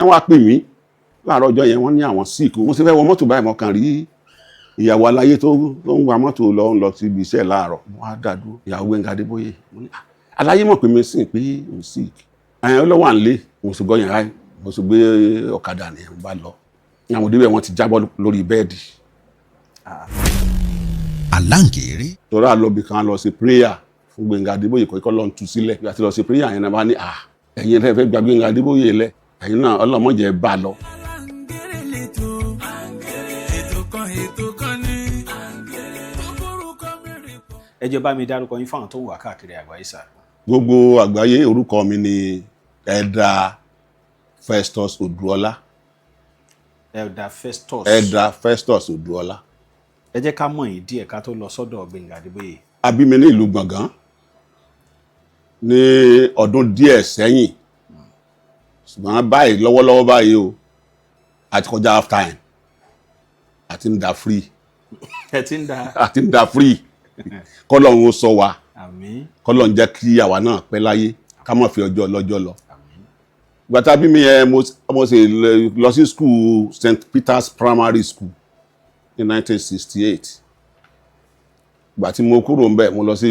wọ́n á pè mí láàárọ̀ ọjọ́ yẹn wọ́n ní àwọn sick mo sì fẹ́ wọ mọ́tò báyìí mo kàn rí ìyàwó aláyé tó ń wa mọ́tò lọ sí ibi iṣẹ́ láàárọ̀ mo á dàdú ìyàwó Gbẹ́ngà Adébóyè mo ní aláyé mọ̀ pé mi sìn pé mo sick àyàn ọlọ́wọ́ à ń lé mo sì gbọ́yàn ráì mo sì gbé ọ̀kadà ní ẹ̀ ń bá lọ àwọn òdìbẹ̀ wọn ti jábọ́ lórí bẹ́ẹ̀dì. Aláǹgèrè. torí àlọ́bì kan lọ sí prayer fún Gbẹ́ngà Adébóyè kọ́ lọ́n tú sílẹ̀ bí a ti lọ sí prayer yẹn náà bá ní ẹ̀yin fẹ́ gba Gbẹ́ngà Adébóyè lẹ̀ ẹ̀yin náà ọlọ́mọdé bá lọ. ẹ jẹ́ bá mi dárúkọ yín fáwọn tó ń wà káàkiri àgbáyé sà. gbogbo àgbáyé orúkọ mi ni Elder Festus Oduola. Elder Festus. Elder Festus Oduola. ẹ jẹ́ ká mọ̀ yín díẹ̀ ká tó lọ sọ́dọ̀ Gbẹ́ngà Adébóyè. a bí mi ní ìlú Gbọ̀ngán ní ọdún díẹ̀ sẹ́yìn ṣùgbọ́n báyìí lọ́wọ́lọ́wọ́ báyìí o àti kọjá half time àti ń da free. ẹ ti ń da. àti ń da free kọ́lọ́run ó sọ wa àmín. kọ́lọ́run jẹ́ kí àwa náà pẹ́ láyé ká má fi ọjọ́ lọ́jọ́ lọ. gbàtà bí mi yẹn mo sì lọ sí school St. Peter's Primary School ní 1968 gbà tí mo kúrò ń bẹ̀ mo lọ sí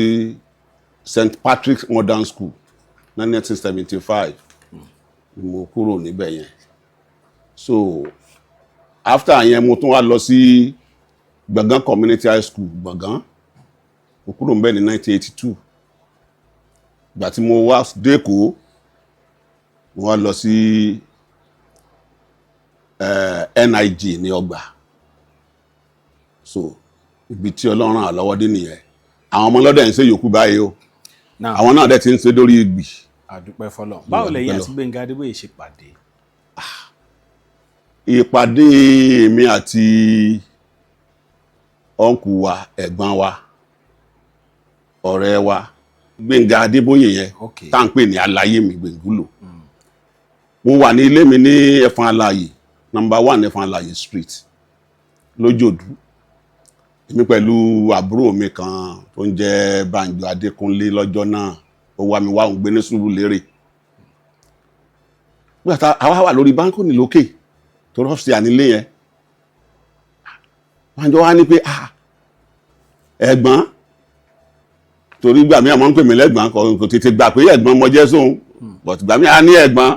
St. Patrick's Modern School ní 1975 mo kúrò níbẹ̀ yẹn so after yẹn mo tún wá lọ sí Gbọ̀ngán Community High School Gbọ̀ngán mo kúrò ń bẹ̀ ní 1982 gbà tí mo wá dẹ́kọ̀ọ́ mo wá lọ sí NIG ní Ọgbà so ibi tí Ọlọ́run àlọ́wọ́ dé nìyẹn àwọn ọmọ lọ́dẹ̀ ń ṣe yòókù báyìí o àwọn náà dẹ̀ ti ń ṣe lórí ìgbì. àdúpẹ́ fọlọ́ báwo lẹ́yìn àti Gbẹ́ngà Adébóyè ṣe pàdé. ìpàdé èmi àti ọ̀nkù wa ẹ̀gbọ́n wa ọ̀rẹ́ wa Gbẹ́ngà Adébóyè yẹn tá à ń pè ní aláyé mi Gbẹ̀ngúlò mo wà ní ilé mi ní Ẹ̀fọ̀n Aláyè number 1 Ẹ̀fọ̀n Aláyè street lójòdú èmi pẹ̀lú àbúrò mi kan tó ń jẹ́ Bánjọ Adékúnlé lọ́jọ́ náà ó wá mi wá òun gbé ní Sùúrùlérè gbàtà àwa wà lórí báńkònì lókè tó rọ́ọ̀sì ànílé yẹn Bánjọ wá ní pé ẹ̀gbọ́n torí gbà mí àmọ́ ń pè mí lẹ́gbọ́n kò tètè gbà pé ẹ̀gbọ́n mo jẹ́ sóhun but gbà mí a ní ẹ̀gbọ́n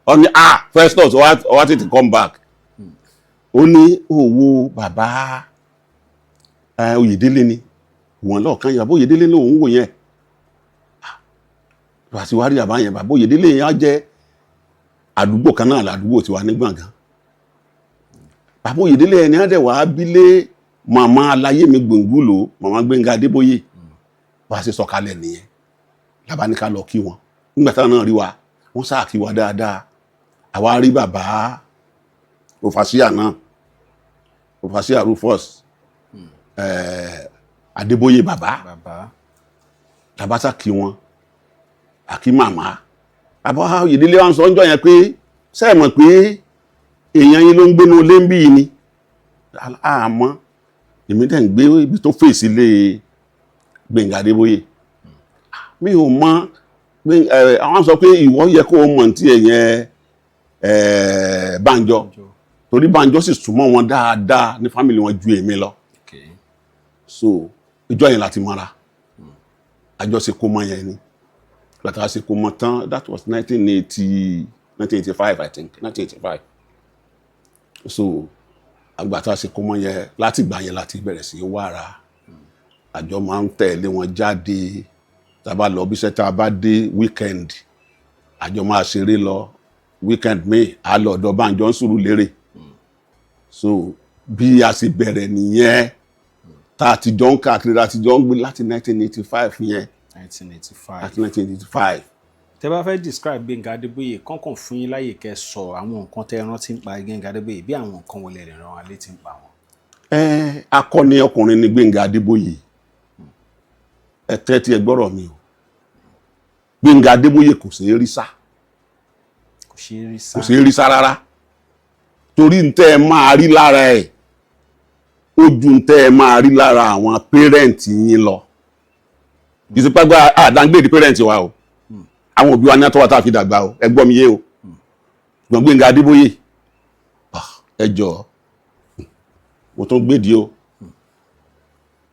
ó ní Festus ó wá tètè come back ó ní òwò bàbá Oyèdélé ni wọn lọ́ọ̀kan yàbá Oyèdélé lòun wò yẹn àti wá rí àbá yẹn bàbá Oyèdélé yẹn á jẹ́ àdúgbò kan náà ládùúgbò tiwa ní Gbọ̀ngán bàbá Oyèdélé yẹn ni á dẹ̀ wá bílé màmá aláyé mi Gbẹ̀ngúlò màmá Gbẹ́ngà Adébóyè bá ṣe sọ̀kalẹ̀ nìyẹn lábá ní ká lọ kí wọn nígbà táwọn náà rí wa wọ́n sáà kí wa dáadáa àwa rí bàbá Òfàṣíà náà Òfàṣíà Rufus Adébóyè bàbá tàbátà kí wọn àkí màmá bàbá Oyèdélé wa ń sọ ọjọ́ yẹn pé sẹ́ẹ̀mọ̀ pé èèyàn yín ló ń gbénú lé ń bí ni àmọ́ èmi dẹ̀ ń gbé ibi tó fèsì lé Gbẹ́ngà Adébóyè mi ò mọ̀ àwọn sọ pé ìwọ yẹ kó o mọ̀ tí ẹ̀yẹn Bánjọ torí Bánjọ sì súnmọ́ wọn dáadáa ní fámìlì wọn ju èmi lọ so ìjọ yẹn láti mọ́ra àjọṣe kó mọ́ yẹn ni láti àṣe kó mọ́ tán that was 1985 I think 1985 so àgbàtà àṣe kó mọ́ yẹn láti gbà yẹn láti bẹ̀rẹ̀ sí wàrà àjọ máa ń tẹ̀lé wọn jáde tàbá lọ bí iṣẹ́ tá a bá dé weekend àjọ máa ṣeré lọ weekend mi a lọ ọ̀dọ̀ Bánjọ ń Sùúrùlérè so bí a sì bẹ̀rẹ̀ nìyẹn tá a ti jọ ń káàkiri láti jọ ń gbé láti 1985 yẹn 1985. tẹ́ bá fẹ́ describe Gbẹ́ngà Adébóyè kọ́kàn fún yín láyè kẹ́ sọ àwọn nǹkan tẹ́ rántí ń pa Gbẹ́ngà Adébóyè bí àwọn nǹkan wọlé rẹ̀ ràn wá létí ń pa wọn. akọni ọkùnrin ni Gbẹ́ngà Adébóyè ẹ tẹ́tí ẹ gbọ́rọ̀ mi o Gbẹ́ngà Adébóyè kò ṣeé rí sá kò ṣeé rí sá rárá torí ń tẹ́ ẹ máa rí lára ẹ̀ ó ju ń tẹ́ ẹ máa rí lára àwọn pẹ́rẹ́ǹtì yín lọ ìsìnpágbá àdáńgbé di pẹ́rẹ́ǹtì wa o àwọn òbí wa ní àtọwà tá a fi dàgbà o ẹ gbọ́ mi yé o Gbẹ̀ngà Adébóyè ẹ jọ̀ọ́ mo tún gbèdí o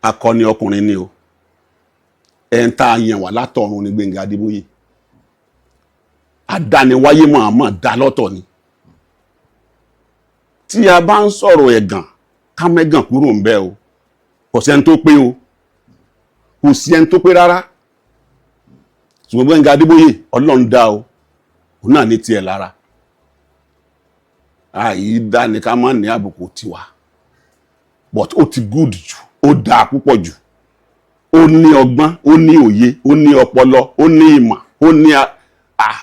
akọni ọkùnrin ni o ẹ̀ ń tá a yàn wá látọ̀run ní Gbẹ̀ngà Adébóyè adániwáyé mọ̀ọ́mọ̀ dá lọ́tọ̀ ni tí a bá ń sọ̀rọ̀ ẹ̀gàn ká mẹ́gàn kúrò ń bẹ̀ o kò sẹ́ni tó pé o kò sí ẹni tó pé rárá ṣùgbọ́n Gbẹ̀ngà Adébóyè Ọlọ́run dá o òun náà ní tiẹ̀ lára àyí dá ní ká má ní àbùkù tiwa but ó ti good jù ó dáa púpọ̀ jù ó ní ọgbọ́n ó ní òye ó ní ọpọlọ ó ní ìmọ̀ ó ní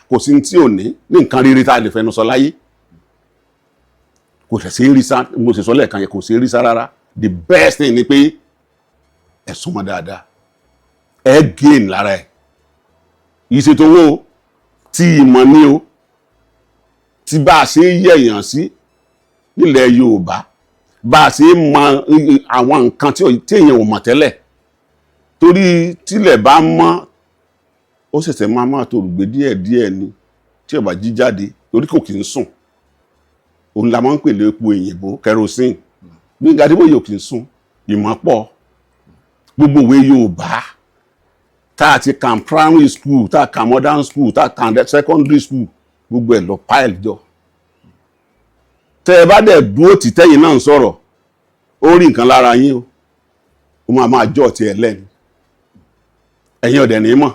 kò sí tí ò ní nǹkan rírí tá a lè fẹnu sọ láyé kò sí rí sá mo sì sọ lẹ́ẹ̀kan yẹ kò sí rí sá rárá the best thing ni pé ẹ súnmọ́ dáadáa ẹ gain lára ẹ ìṣètò owó tí ìmọ̀ ní o tí bá a ṣe yẹ̀yàn sí nílẹ̀ Yorùbá bá a ṣe mọ àwọn nǹkan tí èèyàn ò mọ̀ tẹ́lẹ̀ torí tílẹ̀ bá mọ́ ó ṣẹ̀ṣẹ̀ máa tó rùgbé díẹ̀díẹ̀ ni tí ó bá jí jáde torí kò kì í sùn òun la máa ń pèlè epo òyìnbó kerosene Gbẹ̀ngà Adébóyè kì í sùn ìmọ̀ pọ̀ gbogbo ìwé Yorùbá tá a ti kàn primary school tá a kàn modern school tá a kàn secondary school gbogbo ẹ̀ lọ pile jọ tẹ́ ẹ bá dẹ̀ dúró tí tẹ́yìn náà ń sọ̀rọ̀ ó rí nǹkan lára yín o ó máa jọ́ ti ẹ̀ lẹ́nu ẹ̀yin ọ̀dẹ̀ ní mọ̀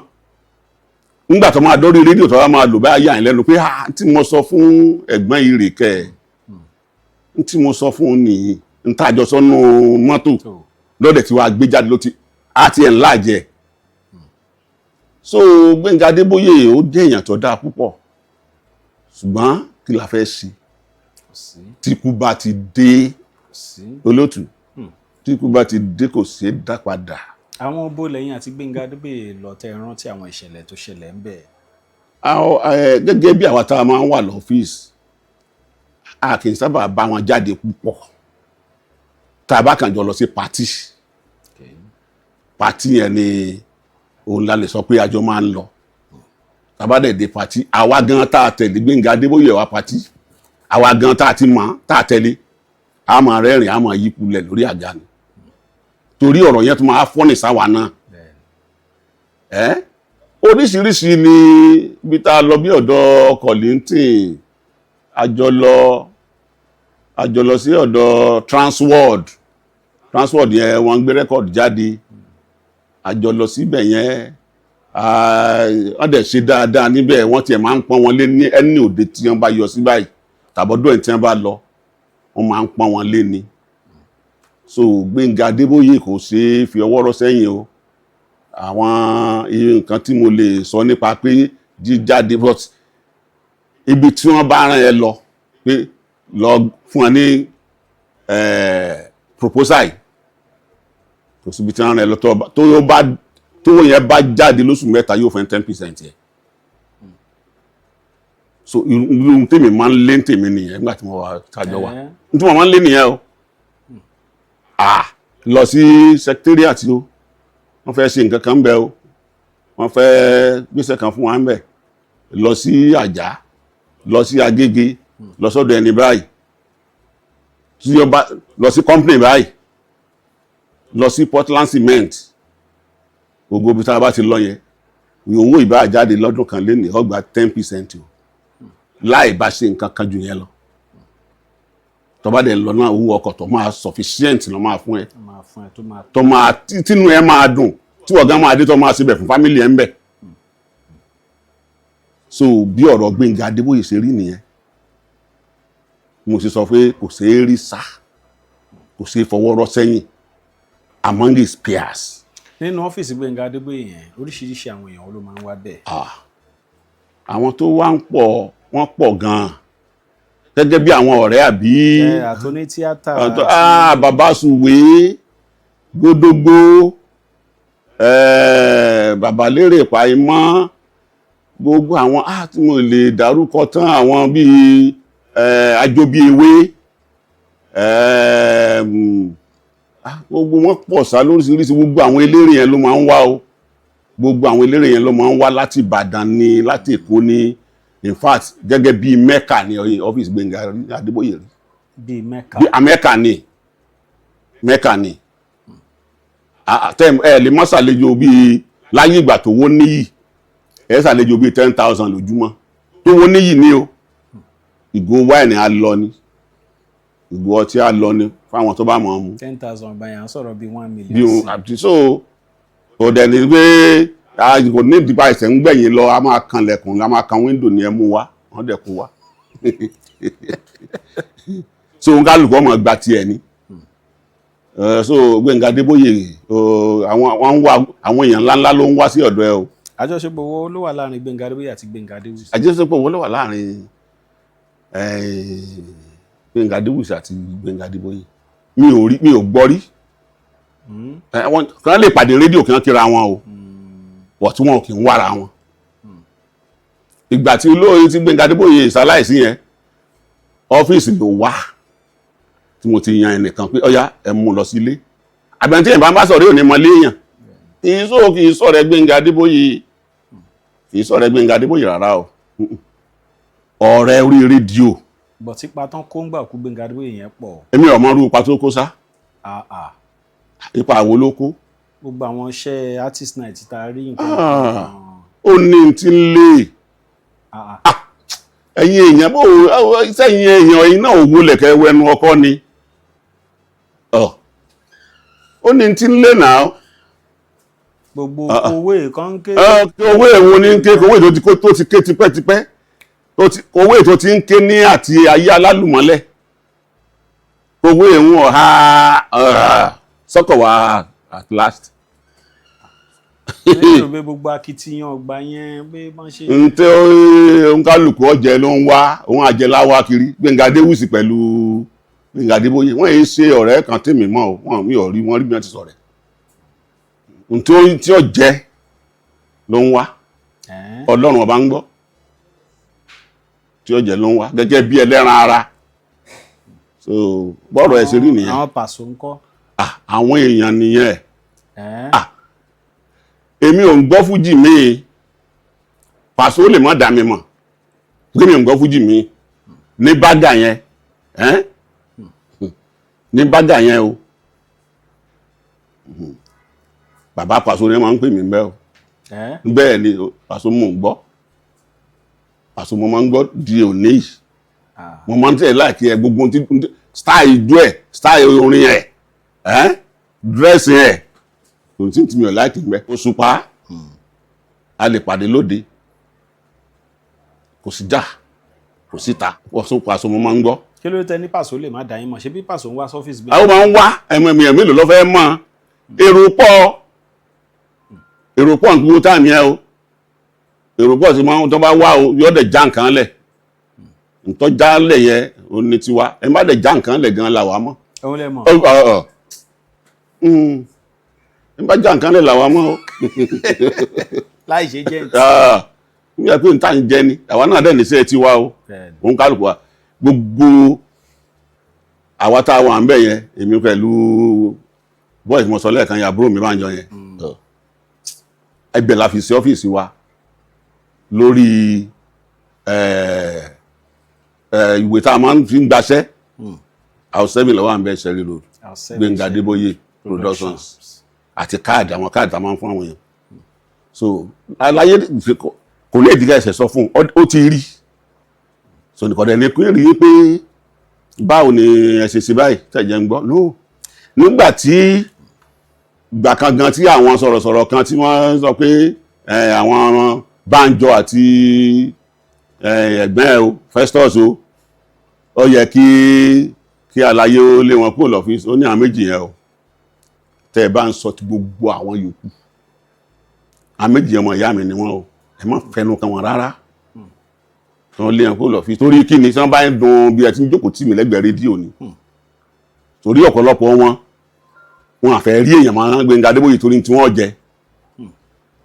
nígbà tó máa dórí rédíò tó wá máa lò bá yà ń lẹ́nu pé tí mo sọ fún ẹ̀gbọ́n Ìrèké tí mo sọ fún nìyí ń tàjọ sọ́nù mọ́tò lọ́dẹ̀ tí wàá gbé jáde ló ti àti ẹ̀ ńlá jẹ so Gbẹ̀ngà Adébóyè ó jẹ́ èèyàn tó dáa púpọ̀ ṣùgbọ́n kí la fẹ́ ṣe tí ikú bá ti dé olótù tí ikú bá ti dé kò ṣeé dá padà. Àwọn bó lẹ́yìn àti Gbẹ̀ngà Adébóyè lọ tẹ́ rántí àwọn ìṣẹ̀lẹ̀ tó ṣẹlẹ̀ ń bẹ̀. Gẹ́gẹ́ bí àwa tá a máa ń wà lọ́fíìsì a kì í sábà bá wọn jáde púpọ̀ tá a bá kàn jọ lọ sí pàtí yẹn ni òun la lè sọ pé àjọ máa ń lọ tá a bá dẹ̀ dé pàtí àwa gan tá a tẹ̀lé Gbẹ̀ngà Adébóyè wá pàtí àwa gan tá a ti mọ̀ tá a tẹ̀lé a máa rẹ́rìn a máa yí kulẹ̀ lórí àga ni torí ọ̀rọ̀ yẹn tó máa fọ́nì sáwà náà oríṣiríṣi ni bí tá a lọ bí ọ̀dọ̀ Kollington àjọ lọ sí ọ̀dọ̀ Transworld yẹn wọ́n ń gbé rẹ́kọ̀dì jáde àjọ lọ síbẹ̀ yẹn wọ́n dẹ̀ ṣe dáadáa níbẹ̀ wọ́n tiẹ̀ máa ń pọ́n wọn lé ní ẹni òde tí wọ́n bá yọ sí báyìí tàbọ́dọ̀ ẹ̀ tí wọ́n bá lọ wọ́n máa ń pọ́n wọn lé ni so Gbẹ̀ngà Adébóyè kò ṣe é fi ọwọ́ rọ́ sẹ́yìn o àwọn nǹkan tí mo lè sọ nípa pé jíjáde but ibi tí wọ́n bá rán ẹ lọ pé lọ fún ẹ ní proposal kò síbi tí wọ́n rán ẹ lọ tó yẹn bá jáde lóṣù mẹ́ta yóò fẹ́ 10% yẹ so irú tèmi máa ń lé tèmi nìyẹn nígbà tí mo wà kájọ wa tí mo máa ń lé nìyẹn o lọ sí secretariat o wọ́n fẹ́ ṣe nǹkan kan ń bẹ o wọ́n fẹ́ gbéṣẹ́ kan fún wa ń bẹ lọ sí Àjà lọ sí Agége lọ sọ́dọ̀ ẹni báyìí lọ sí company báyìí lọ sí Portland Cement gbogbo bí tá a bá ti lọ yẹn owó ìbá jáde lọ́dún kan lé ní ọgbà 10% o láì bá ṣe nǹkan kan jù yẹn lọ tó bá dẹ̀ lọ náà owó ọkọ̀ tó máa sufficient lọ máa fún ẹ tó máa tínú ẹ máa dùn tí ọ̀gá máa dé tó máa síbẹ̀ fún fámílì ẹ ń bẹ̀ so bí ọ̀rọ̀ Gbẹ̀ngà Adébóyè ṣe rí nìyẹn mo sì sọ pé kò ṣeé rí sá kò ṣeé fọwọ́ rọ́ sẹ́yìn among his peers. Nínú ọ́fíìsì Gbẹ̀ngà Adébóyè yẹn oríṣiríṣi àwọn èèyàn ló máa ń wá bẹ́ẹ̀. Àwọn tó wá ń pọ̀ wọ́n pọ̀ gan-an gẹ́gẹ́ bí àwọn ọ̀rẹ́ àbí àtúní tíátà bàbá Sùwé Gódógbó bàbá Lérè Pàímọ́ gbogbo àwọn tí mo lè dárúkọ tán àwọn bíi Ajóbíewé gbogbo wọn pọ̀ sá lóríṣiríṣi gbogbo àwọn eléré yẹn ló máa ń wá o gbogbo àwọn eléré yẹn ló máa ń wá láti Ìbàdàn ni láti Èkó ni in fact gẹ́gẹ́ bí mẹ́kà ní ọ́fíìsì Gbẹ́ngà Adébóyè rí bíi Mẹ́kà. bí mẹ́kà ni ẹ lè má ṣàlejò bíi láyé ìgbà tó wó níyì ẹ ṣàlejò bíi 10,000 lójúmọ́ tó wó níyì ní o ìgò wáìnì á lọ ni ìgò ọtí á lọ ni fáwọn tó bá mọ̀ ọ́n mu 10,000 báyà ń sọ̀rọ̀ bíi 1 million. bí òun àti so ọ̀dẹ̀ ni pé kò ní ìdìbò àìsàn ń gbẹ̀yìn lọ a máa kan lẹ̀kùn a máa kan wíńdò ní ẹ mú wá wọ́n dẹ̀ kó wá so n kálukú ọmọ gba tiẹ̀ ni so Gbẹ́ngà Adébóyè àwọn èèyàn ńláńlá ló ń wá sí ọ̀dọ̀ ẹ o. àjọṣepọ̀ wo ló wà láàrin Gbẹ́ngà Adébóyè àti Gbẹ́ngà Adéwùsì? àjọṣepọ̀ wo ló wà láàrin Gbẹ́ngà Adéwùsì àti Gbẹ́ngà Adébóyè mi ò gbọ́ rí kàn lè pàdé rédíò kí wọ́n kíra wọn o wọ̀ tí wọn kì í wára wọn. ìgbà tí olóyè tí Gbẹ́ngà Adébóyè ìsáláìsí yẹn ọ́fíìsì ló wá tí mo ti yan ẹnìkan pé ọ̀yá ẹ mú lọ sílé àbẹ̀ntí ìbá bá sọ̀rọ̀ yóò ní mọ léèyàn kì í sọ̀rọ̀ Gbẹ́ngà Adébóyè kì í sọ̀rọ̀ Gbẹ́ngà Adébóyè rárá o ọ̀rẹ́ orí rédíò. bọ̀ tí patán kó ń gbà kú Gbẹ́ngà Adébóyè yẹn pọ̀. èmi ò mọ irú ipa tó kó sá ipa àwo ló kó. gbogbo àwọn iṣẹ́ artist night tá a rí nǹkan. ó ní ti ń lé ẹ̀yin èèyàn bó sẹ́yìn èèyàn ẹ̀yin náà òwú lẹ̀kẹ́ wẹnu ọkọ ni ó ní ti ń lé náà. gbogbo owó ìkan ń ké. owó èwo ní ń ké owó ètò tó ti ké tipẹ́tipẹ́ owó ètò ti ń ké ní àti ayé alálùmọ́lẹ̀ owó èwọ̀n ọ̀há sọ́kọ̀ wá at last. lẹ́yìn òbí gbogbo akitiyan ọgbà yẹn bí wọ́n ṣe. n tẹ́ òǹkálùkù ọ̀jẹ̀ ló ń wá òun àjẹláwá kiri Gbẹ́ngà Adéwùsì pẹ̀lú Gbẹ́ngà Adébóyè wọ́n yìí ṣe ọ̀rẹ́ kan tèmi mọ́ o wọ́n mi ò rí wọ́n rí bí wọ́n ti sọ̀rẹ́ n tí ó jẹ́ ló ń wá Ọlọ́run ọba ń gbọ́ tí ó jẹ́ ló ń wá gẹ́gẹ́ bí ẹlẹ́ran ara so bọ́ọ̀rọ̀ ẹ̀ ṣe rí nìyẹn. àwọn Pàṣọ ńkọ́. àwọn èèyàn nìyẹn èmi ò ń gbọ́ fújì mi Pàṣọ lè má dá mi mọ̀ pé mi ò ń gbọ́ fújì mi ní bágà yẹn ní bágà yẹn o bàbá Pàṣọ ni máa ń pè mí bẹ́ẹ̀ o bẹ́ẹ̀ ni Pàṣọ mò ń gbọ́ Pàṣọ mo máa ń gbọ́ di òní yìí mo máa ń tẹ̀ láìkí ẹ gbogbo style ijó ẹ style orin ẹ dírẹ́sì ẹ kò tí mi ò láìkí mẹ́ Òṣùpá a lè pàdé lóde kò sí jà kò síta Pàṣọ mo máa ń gbọ́. kí ló tẹ ní Pàṣọ lè má dá yín mọ̀ ṣé bí Pàṣọ ń wá sọ́fíìsì bí. àwọn máa ń wá ẹ̀mọ̀ èèyàn mélòó ló fẹ́ mọ̀ èrò pọ̀ ní gbogbo táàmì ẹ o èrò pọ̀ sí máa ń tó bá wá o yóò dẹ̀ já nǹkan lẹ̀ ntọ́ já lẹ̀ yẹ o ní tiwa ẹ má dẹ̀ já nǹkan lẹ̀ gan la wà mọ́. òun lè mọ̀. ẹ bá já nǹkan lẹ̀ la wà mọ́ o. láì ṣe jẹ́ ní. nígbà pé n ta ń jẹ ni àwa náà dẹ̀ níṣẹ́ tiwa o òun kálukú wa gbogbo àwa tá a wà ń bẹ̀ yẹn èmi pẹ̀lú bọ́ọ̀sì mo sọ lẹ́ẹ̀kan yà àbúrò mi bá ń jọ yẹn ẹgbẹ́ la fi sí ọ́fíìsì wa lórí ìwé tá a máa ń fi ń gbaṣẹ́ house 7 lọ́wọ́ à ń bẹ́ Sherry Road Gbẹ́ngà Adébóyè Productions àti káàdì àwọn káàdì tá a máa ń fún àwọn èèyàn so aláyé kò lè dìgbà ẹsẹ̀ sọ fún ó ti rí so nìkan dẹ̀ ní pé rí pé báwo ni ẹ̀sẹ̀ sí báyìí tẹ̀jẹ̀ ń gbọ́ no nígbà tí ìgbà kan gan tí àwọn sọ̀rọ̀sọ̀rọ̀ kan tí wọ́n sọ pé àwọn Bánjọ àti ẹ̀gbẹ́ o Festus o ó yẹ kí aláyé ó lé wọn kúrò lọ́fíìsì ó ní àwọn méjì yẹn o tẹ́ ẹ bá ń sọ ti gbogbo àwọn yòókù àwọn méjì ọmọ ìyá mi ni wọ́n o ẹ má fẹnu kan wọn rárá tí wọ́n lé wọn kúrò lọ́fíìsì torí kí ni tí wọ́n bá ń dun bí ẹ ti ń jókòó tì mí lẹ́gbẹ̀ẹ́ rédíò ni torí ọ̀pọ̀lọpọ̀ wọn àfẹ́ rí èèyàn máa ń Gbẹ́ngà Adébóyè torí tí wọ́n jẹ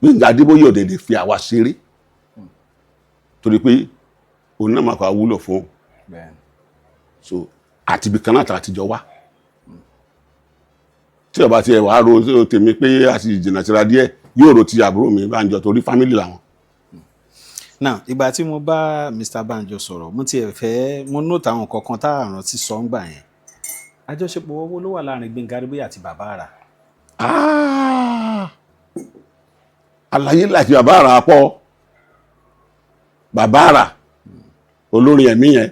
Gbẹ́ngà Adébóyè òdèdè fi àwa ṣeré torí pé òun náà máa kọ́ àwúlò fún so àti ibi kan náà àtijọ́ wá tí ọba ti ẹ̀ wá ro tèmi pé àti ìjìnà tira díẹ̀ yóò ro ti àbúrò mi Bánjọ torí fámílì làwọn. now ìgbà tí mo bá Mr. Banjo sọ̀rọ̀ mo tiẹ̀ fẹ́ mo note àwọn kankan tá a rántí sọ ń gbà yẹn àjọṣepọ̀ owó ló wà láàrin Gbénga Adébóyè àti Bàbá Àrà. Àlàyé láti Bàbá Àrà pọ̀ Bàbá Àrà olórin ẹ̀mí yẹn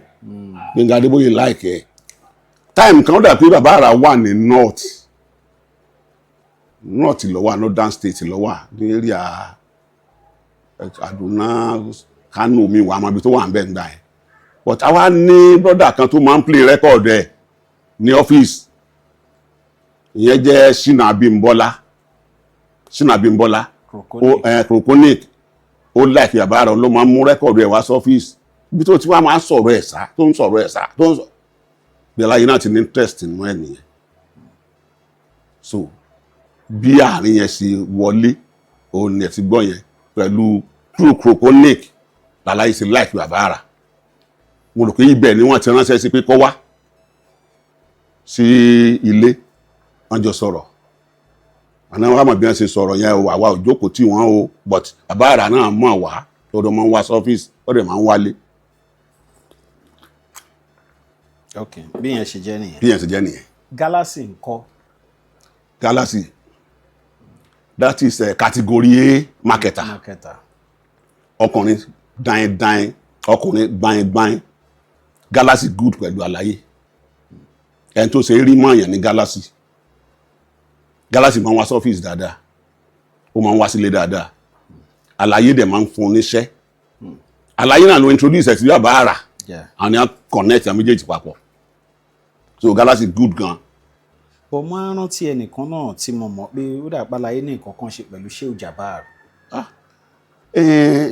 Gbénga Adébóyè láìkẹ́ time kan dà pé Bàbá Àrà wà ní north ló wà northern state ló wà ní area Kaduna Kano mi wà máa bí tó wà ń bẹ̀ ń gbà ẹ̀ but àwa ní brother kan tó máa ń play record ẹ̀ ní ọ́fíìsì ìyẹn jẹ́ Ṣínà Abímbọ́lá Croconic ó láìkí Bàbá Àrà ló máa ń mú record ẹ̀ wá sọ́fíìsì bí tó ti wá máa ń sọ̀rọ̀ ẹ̀ sá tó ń sọ̀rọ̀ ẹ̀ sá tó ń sọ̀rọ̀ bí aláyé náà ti ní interest nínú ẹ̀ nìyẹn so bí àárín yẹn sì wọlé òun ni ẹ̀ ti gbọ́ yẹn pẹ̀lú Croconic láláyé sí láìkí Bàbá Àrà mo rò pé ibẹ̀ ni wọ́n ti ránṣẹ́ sí pé kó wá sí ilé wọ́n jọ sọ̀rọ̀ àná wọ́n mọ̀ bí wọ́n ṣe sọ̀rọ̀ yẹn o àwa ò jókòó tí wọ́n o but Bàbá Àrà náà mọ̀ wá lọ́dọ̀ máa ń wá sọ́fíìsì ó dẹ̀ máa ń wálé. ok bí yẹn ṣe jẹ́ nìyẹn. Galaxy ńkọ́. Galaxy that is category A marketer. Ọkùnrin dáin ọkùnrin gbáin Galaxy good pẹ̀lú àlàyé ẹni tó ṣe rí mọ́ àyàn ní Galaxy máa ń wá sọ́fíìsì dáadáa ó máa ń wá sílé dáadáa àlàyé dẹ̀ máa ń fún níṣẹ́ àlàyé náà ló introduce ẹ̀ sí Bàbá Àrà àwọn èèyàn connect àwọn méjèèjì papọ̀ so Galaxy good gan. bọ̀ mo á rántí ẹnìkan náà tí mo mọ̀ pé ó dà pàlàyé ní nǹkan kan ṣe pẹ̀lú Shehu Jabbar.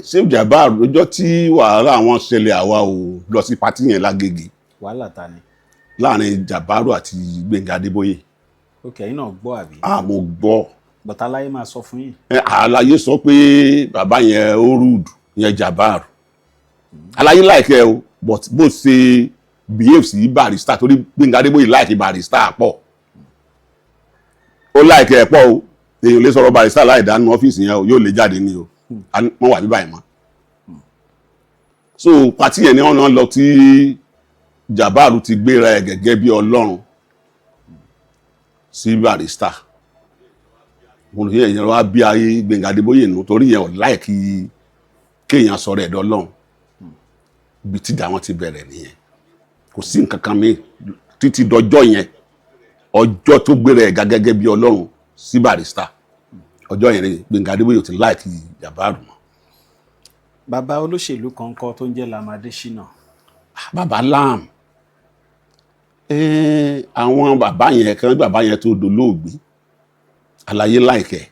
Shehu Jabbar lọ́jọ́ tí wàhálà àwọn ṣẹlẹ̀ àwa ò lọ sí pátì yẹn lágége. wàhálà ta ni. láàrin Jabbaru àti Gbénga Adébóyè. ok ẹ̀yin náà gbọ́ àbí. mo gbọ́. bọ̀tà aláyé máa sọ fún yín. àlàyé sọ pé bàbá yẹn ó rude yẹn Jabbar àlàyé láìkẹ́ o but bó ṣe behave sí Barrister torí Gbénga Adébóyè láìkí Barrister pọ̀ ó láìkẹ́ ẹ̀ pọ̀ o èèyàn lè sọ̀rọ̀ Barrister láì dánú ọ́fíìsì yẹn o yóò lè jáde ní o wọ́n wà bíbáyìí mọ́ so pàtí yẹn ni wọ́n lọ tí Jabbar ti gbéra ẹ̀ gẹ́gẹ́ bí Ọlọ́run sí Barrister mo ní èèyàn wá bí ayé Gbénga Adébóyè nù torí yẹn ò láìkí kéèyàn sọ̀rọ̀ ẹ̀dọ́ Ọlọ́run ibi tí àwọn ti bẹ̀rẹ̀ nìyẹn kò sí nǹkan kan mi títí dọjọ́ yẹn ọjọ́ tó gbéra ẹ̀ gẹ́gẹ́ bí Ọlọ́run sí Barrister ọjọ́ yẹn ni Gbénga Adébóyè ti láìkí Jabbar mọ́. bàbá olóṣèlú kan kọ́ tó ń jẹ́ Lam Adésínà. bàbá Lam àwọn bàbá yẹn tó dolóògbé àlàyé láìkẹ́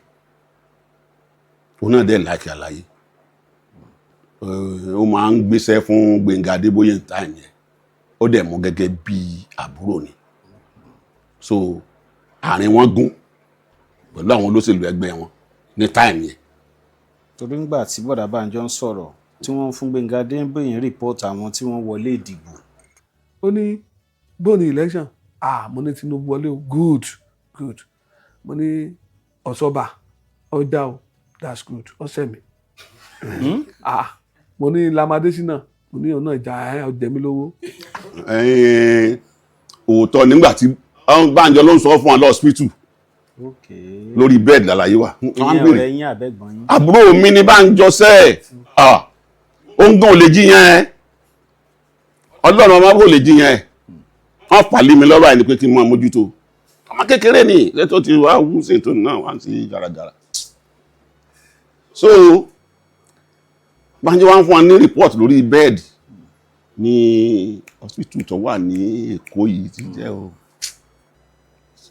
òun náà dẹ̀ láìkẹ́ àlàyé ó máa ń gbéṣẹ́ fún Gbénga Adébóyè táìmù yẹn ó dẹ̀ mú gẹ́gẹ́ bí àbúrò ni so àárín wọn gún pẹ̀lú àwọn olóṣèlú ẹgbẹ́ wọn ní táìmù yẹn. torí nígbà tí bọ̀dà Bánjọ ń sọ̀rọ̀ tí wọ́n fún Gbénga Adébóyè report àwọn tí wọ́n wọlé ìdìbò. ó ní bóòní election mo ní Tinubu wọlé o good mo ní Ọ̀ṣọ́bà ọjà o that's good ọ̀sẹ̀ mi mo ní Lam Adésínà mo ní ọ̀nà ìjà ọ̀jẹ̀ mi lówó. òótọ́ nígbà tí Bánjọ ló ń sọ fún wa lọ́ọ̀sìpítù lórí bẹ́ẹ̀dì lálàyé wa. ọ̀rẹ́ yín àbẹ́gbọ́n yín. àbúrò mi ní Bánjọ sẹ́ẹ̀ ó ń gan ò lè jíyan ẹ Ọlọ́run ọmọ kò lè jíyan ẹ wọ́n pàlí mi lọ́rọ̀ àìní pé kí n máa mójútó ọmọ kékeré ni lẹ́tọ́ ti wá wú sí ètò náà wá sí gàràgàrà so Bánjọ wá ń fún wa ní report lórí bẹ́ẹ̀dì ní hospital tó wà ní Èkó yìí ti jẹ́ o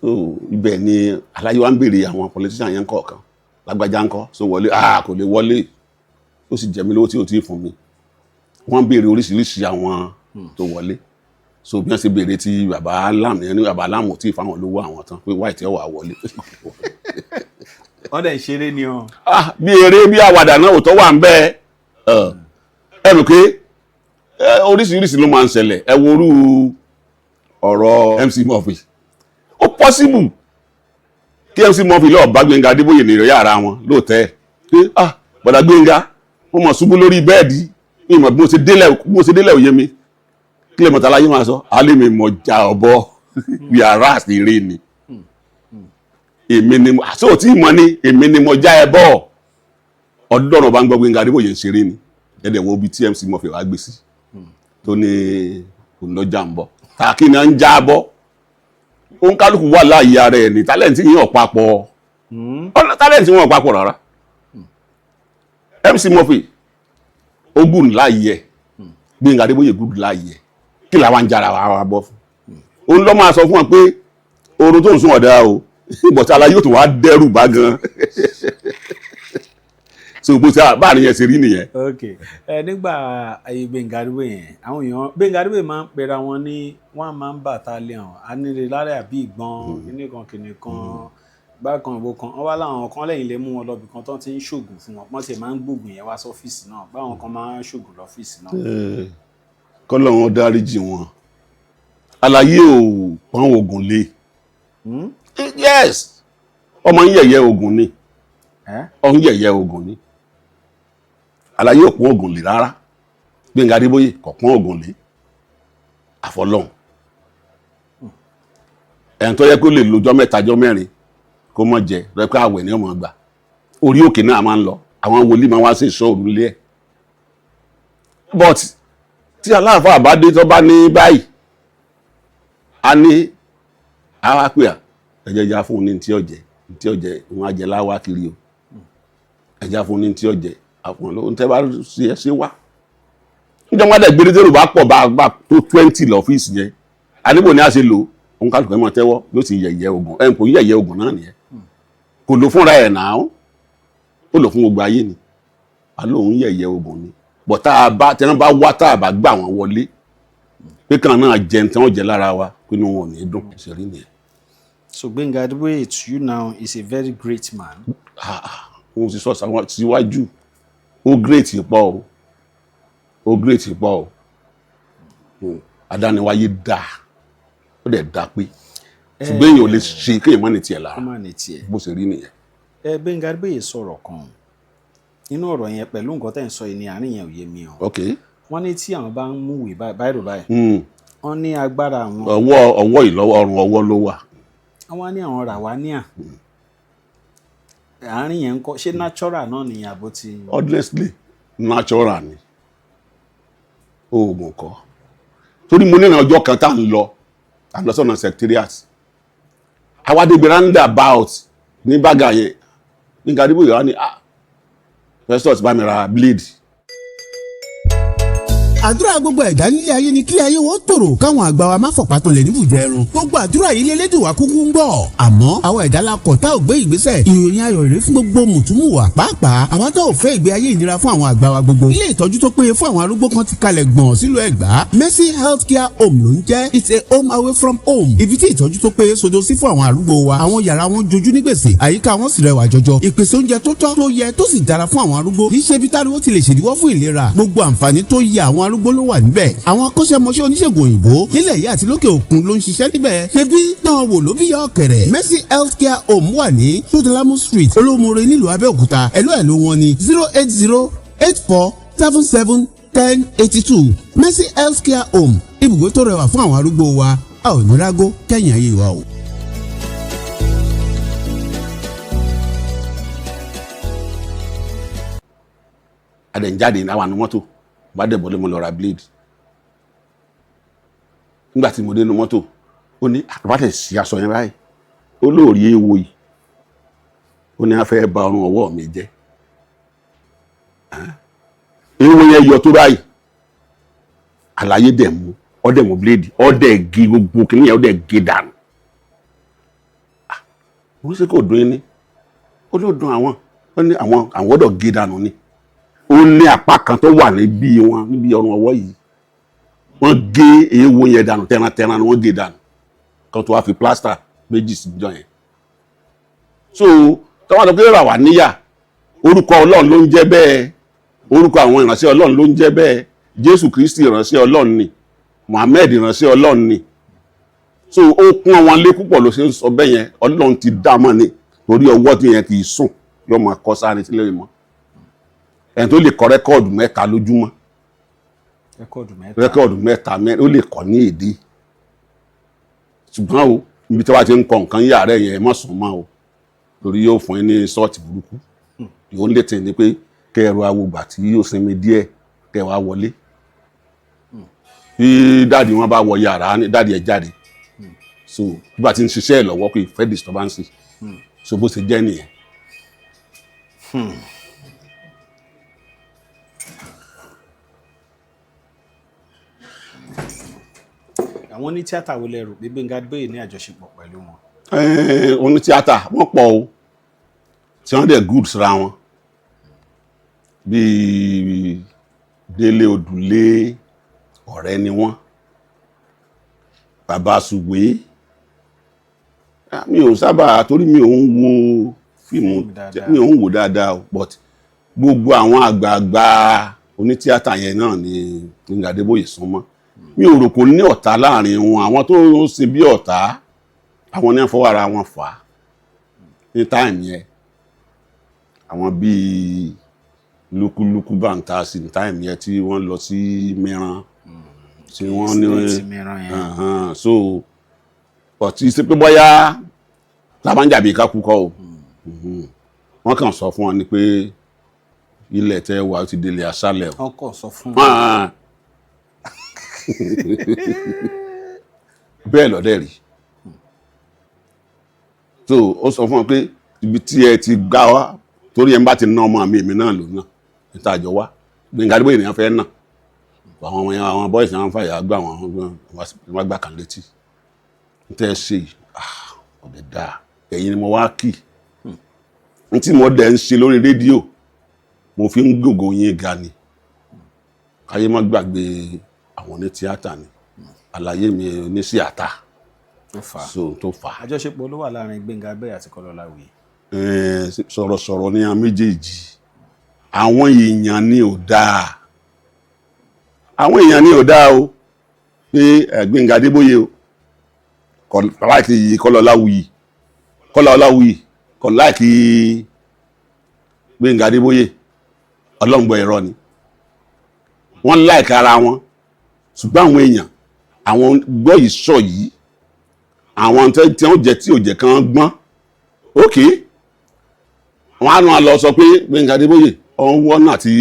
so ibẹ̀ ni àlàyé wa ń béèrè àwọn politician yẹn kọ̀ọ̀kan lágbájá ńkọ́ so wọlé kò lè wọlé ó sì jẹ mí lówó tí ò tí ì fún mi wọ́n béèrè oríṣiríṣi àwọn tó wọlé so bí wọ́n ṣe béèrè tí Bàbá Lam yẹn ní Bàbá Lam ò tí ì fáwọn olówó àwọn tán pé white ẹ̀ wà wọlé. ọ̀dẹ̀ ìṣeré ni ọ. bí eré bí àwàdà náà ò tó wà ń bẹ́ẹ̀ ẹ rò pé oríṣiríṣi ló máa ń ṣẹlẹ̀ ẹ wo orú ọ̀rọ̀ MC Murphy ó possible kí MC Murphy lọ́ọ̀ bá Gbénga Adébóyè ní ìrọ̀yà ara wọn lóòótẹ́ pé bọ̀dà Gbénga mo mọ̀ ṣubú lórí bẹ́ẹ̀dì ìmọ̀ bí mo ṣe délẹ̀ òye mi kí lè mọ̀tàlá yìí máa sọ alẹ́ mi mọ̀ já ọ̀bọ bí ara àṣírí ni èmi ni àti òtí ìmọ̀ ni èmi ni mo já ẹ bọ́ ọdọ́rọ̀ bá ń gbọ́ Gbénga Adébóyè ń ṣeré ni ẹ̀dẹ̀ wo bí TMC mọ̀ fẹ́ wá gbé sí tó ní ònàjà ń bọ̀ tàkì náà ń já bọ́ òun kálukú wà láàyè ara ẹ̀ ní tálẹ̀ǹtì yìí ọ̀pápọ̀ tálẹ̀ǹtì wọn ọ̀pápọ̀ rárá MC Murphy ogun láàyè ẹ̀ Gbénga Adébóyè gùn láàyè ẹ̀ kí làwọn ń jára wa bọ́ fún òun lọ́ máa sọ fún wọn pé oorun tó ń sún ọ̀dà o bọ̀tí aláyé yóò tún wá dẹ́rù bá gan so bó ṣe báàrin yẹn ṣe rí nìyẹn. ok nígbà ayé Gbénga Adébóyè yẹn àwọn èèyàn Gbénga Adébóyè máa ń pera wọn ní wọn máa ń battalion anírelárẹ àbí ìgbọn kìnìkan bákan ìbò kan wọn wá láwọn kan lẹ́yìn lè mú wọn lọbì kan tó ti ń ṣògùn fún wọn sì máa ń gbógun yẹn wá sọ́fíìsì náà báwọn kan máa ń ṣògùn lọ́fíìsì náà. kọ́lọ́run dáríjì wọn aláyé ò pọ́n oògùn lé yes ọmọ ń yẹ̀yẹ́ oògùn ni ọ̀hún yẹ̀yẹ́ oògùn ni aláyé ò pọ́n oògùn lé rárá Gbénga Adébóyè kò pọ́n oògùn lé àfọlọ́hún ẹ̀yìn tó yẹ kó lè lọ́jọ́ mẹ́ta jọ́ mẹ́rin kó mọ̀ jẹ rẹ́pẹ́ àwẹ̀ ní ọmọ gbà orí òkè náà máa ń lọ àwọn wòlíì máa wá sí ìṣọ́ òrùlé ẹ̀ but tí aláàfáà bá dé tó bá ní báyìí a ní àwápẹ́à ẹ̀jẹ̀já fún ní tí ọ̀jẹ̀ wọn àjẹ́ láwá kiri o ẹ̀já fún ní tí ọ̀jẹ̀ àfọ̀n ló ń tẹ́ bá ṣe wá níjọ́ wọ́n dẹ̀ gbé dérò bá pọ̀ bá tó 20 lọ́fíìsì yẹn àníbò ní a ṣe lò òun kálukú ẹ̀ mọ̀ tẹ́wọ́ yóò ti yẹ̀yẹ́ ogun ẹ̀ ń kò yẹ̀yẹ́ ogun náà nìyẹn kò lò fúnra ẹ̀ náà ó lò fún gbogbo ayé ni a lóun yẹ̀yẹ́ ogun ni bọ̀ tẹ́wọ́n bá wá tá a bá gbà wọ́n wọlé pé kan náà jẹun tí wọ́n jẹ lára wa pé inú wọn ò ní dùn ìṣẹ̀rí nìyẹn. So Gbénga Adébóyè to you now is a very great man. Òun sì sọ síwájú ó great pọ̀ ó great pọ̀ o adániwáyé dáa ó dẹ̀ dáa pé ṣùgbọ́n èèyàn ò lè ṣe kéèyàn má ní tiẹ̀ lára bó ṣe rí nìyẹn. Gbénga Adébóyè sọ̀rọ̀ kan nínú ọ̀rọ̀ yẹn pẹ̀lú nǹkan tẹ́ ń sọ yìí ní àárín yẹn ò yé mi o. Wọ́n ní tí àwọn bá ń múwèé báyìí báyìí wọ́n ní agbára àwọn. ọwọ́ ìlọ́wọ́ ọrùn ọwọ́ ló wà. Àwọn ní àwọn ràwáníà àárín yẹn ń kọ́ ṣé natural náà ni àbó ti. Honestly natural ni oògùn kọ́ torí mo ní ọjọ́ kan tá à ń lọ sọ́nà secretariat àwádìí roundabout ní bága yẹn Gbénga Adébóyè wá ní Festus bá mi ra blade. àdúrà gbogbo ẹ̀dá nílé ayé ni kí ayé wọ́n tòrò káwọn àgbà wa má fọ̀pá tó lè níbùjẹ́ ẹrun gbogbo àdúrà yìí lélédè wá kúkú ń gbọ́ àmọ́ àwọn ẹ̀dá la kọ̀ tá ò gbé ìgbésẹ̀ ìròyìn ayọ̀ rèé fún gbogbo mùtúmùwà pàápàá àwọn tó ò fẹ́ ìgbé ayé ìnira fún àwọn àgbà wa gbogbo ilé ìtọ́jú tó péye fún àwọn arúgbó kan ti kalẹ̀ gbọ̀n sílùú Ẹ̀gbá Mercy Healthcare Home ló ń jẹ́ it's a home away from home ibi tí ìtọ́jú tó péye sodo sí fún àwọn arúgbó wa àwọn yàrá wọn jojú ní gbèsè àyíká wọn sì rẹwà jọjọ ìpèsè oúnjẹ tó tọ́ tó yẹ tó sì dára fún àwọn arúgbó kì í ṣe ibi táriwo ti lè ṣèdíwọ́ fún ìlera gbogbo àǹfààní tó yẹ àwọn arúgbó ló wà níbẹ̀ àwọn akọ́ṣẹ́mọṣẹ́ oníṣègùn òyìnbó nílẹ̀ yìí àti lókè òkun ló ń ṣiṣẹ́ níbẹ̀ ṣebí náà wò ló bí yọ ọ̀kẹ́rẹ́ Mercy Healthcare Home wà ní Sotolamu Street Olómore nílùú Abẹ́òkúta ẹ̀lọ́ wọn ní 08084771082 Mercy Healthcare Home ibùgbé tó rẹwà fún àwọn arúgbó wa a ò ní rágó kẹ́yìn ayé wa o. adẹ̀njáde ní àwọn ànumọ́tò bá dẹ̀ bọ́lé mo lọ ra blade nígbà tí mo dé inú mọ́tò ó ní àbátẹ̀ sí aṣọ yẹn báyìí ó lóòrí ewo yìí ó ní a fẹ́ bà ọrùn ọwọ́ mi jẹ́ ewo yẹn yọ tó báyìí àlàyé dẹ̀ mú ọdẹ̀ mú blade ọdẹ̀ gé gbogbo kìíní yẹn ọdẹ̀ gé dànù oríṣi kò dún ní ó ló dún àwọn ó ní àwọn ọdọ̀ gé dànù ni ó ní apá kan tó wà níbí wọn níbi ọrùn ọwọ́ yìí wọ́n gé ewo yẹn dànù tẹran ni wọ́n gé dànù kan tó wá fi plaster méjì sí jọ yẹn so tọ́wọ́n tó kéré rà wá níyà orúkọ Ọlọ́run ló ń jẹ́ bẹ́ẹ̀ orúkọ àwọn ìránṣẹ́ Ọlọ́run ló ń jẹ́ bẹ́ẹ̀ Jésù Kristi ìránṣẹ́ Ọlọ́run ni Muhammed ìránṣẹ́ Ọlọ́run ni so ó pọ́n wọn lé púpọ̀ ló ṣe ń sọ bẹ́ẹ̀ yẹn Ọlọ́run ti dá mọ́ ni torí ọwọ́ tí yẹn kì í sùn yóò máa kọ́ sáré sílẹ̀ mọ́ ẹni tó lè kọ rẹ́kọ̀dù mẹ́ta lójúmọ́ rẹ́kọ̀dù mẹ́ta ó lè kọ ní èdè ṣùgbọ́n o ibi tí wọ́n ti ń kọ nǹkan yàrá yẹn má sùn mọ́ o torí yóò fún yín ní sọ́ọ̀tì burúkú yóò lè tẹ̀ ní pé kẹrù awògbà tí yóò sinmi díẹ̀ kẹwàá wọlé bí dáàdi wọn bá wọ yàrá dáàdi ẹ jáde so bí wọ́n ti ń ṣiṣẹ́ ẹ̀ lọ́wọ́ pé ìfẹ́ disturbance so bó ṣe jẹ́ nìyẹn. àwọn ní tíátà wo lẹ rò pé Gbénga Adébóyè ní àjọṣepọ̀ pẹ̀lú wọn. Oní tíátà wọ́n pọ̀ o tí wọ́n dẹ̀ good síra wọn bíi Délé Odùlé ọ̀rẹ́ ni wọ́n Bàbá Sùwé mi ò sábà torí mi ò ń wo fíìmù mi ò ń wò dáadáa o but gbogbo àwọn àgbààgbà onítíátà yẹn náà ni Gbénga Adébóyè súnmọ́ mi ò rò kò ní ọ̀tá láàrin wọn àwọn tó ń sin bí ọ̀tá àwọn ní àfọwọ́ ara wọn fà á ní táìmù yẹn àwọn bíi lúkúlúkú bàǹtà sí ní táìmù yẹn tí wọ́n lọ sí mìíràn tí wọ́n ní so ọ̀tí sí pé bóyá lábánjàbí kákú kọ́ o wọ́n kàn sọ fún wọn ni pé ilẹ̀ tẹ́ wà ó ti délé aṣálẹ̀ o. wọ́n kàn sọ fún wọn. bẹ́ẹ̀ lọ́dẹ̀ rí so ó sọ fún wọn pé ibi tí ẹ ti gbá wá torí ẹ ń bá ti ná ọmọ mi náà lò náà níta àjọ wá Gbénga Adébóyè ènìyàn fẹ́ náà àwọn ọmọ yẹn àwọn bọ́ìsì àwọn fàyà gbà wọ́n gbà kàn létí tẹ́ ẹ ṣe ọ̀dẹ̀ dáa ẹ̀yin ni mo wá kì n tí mo dẹ̀ ń ṣe lórí rédíò mo fi ń gògò yín ga ni káyé má gbàgbé àwọn ní tíátà ni àlàyé mi ní sí àtà tó fà á. àjọṣepọ̀ ló wà láàrin Gbénga Adébóyè àti Kọ́lá Ọláwuyì. sọ̀rọ̀sọ̀rọ̀ ni àwọn méjèèjì àwọn èèyàn ni ò dáa o pé Gbénga Adébóyè o kò láìkí Kọ́lá Ọláwuyì kò láìkí Gbénga Adébóyè ọlọ́ngbọ̀ ẹ̀rọ ni wọ́n láìkí ara wọn ṣùgbọ́n àwọn èèyàn àwọn gbọ́ ìṣọ́ yìí àwọn tí wọ́n jẹ́ tí ò jẹ́ kán gbọ́n ókè wọ́n á lọ sọ pé Gbénga Adébóyè ọ̀hún náà ti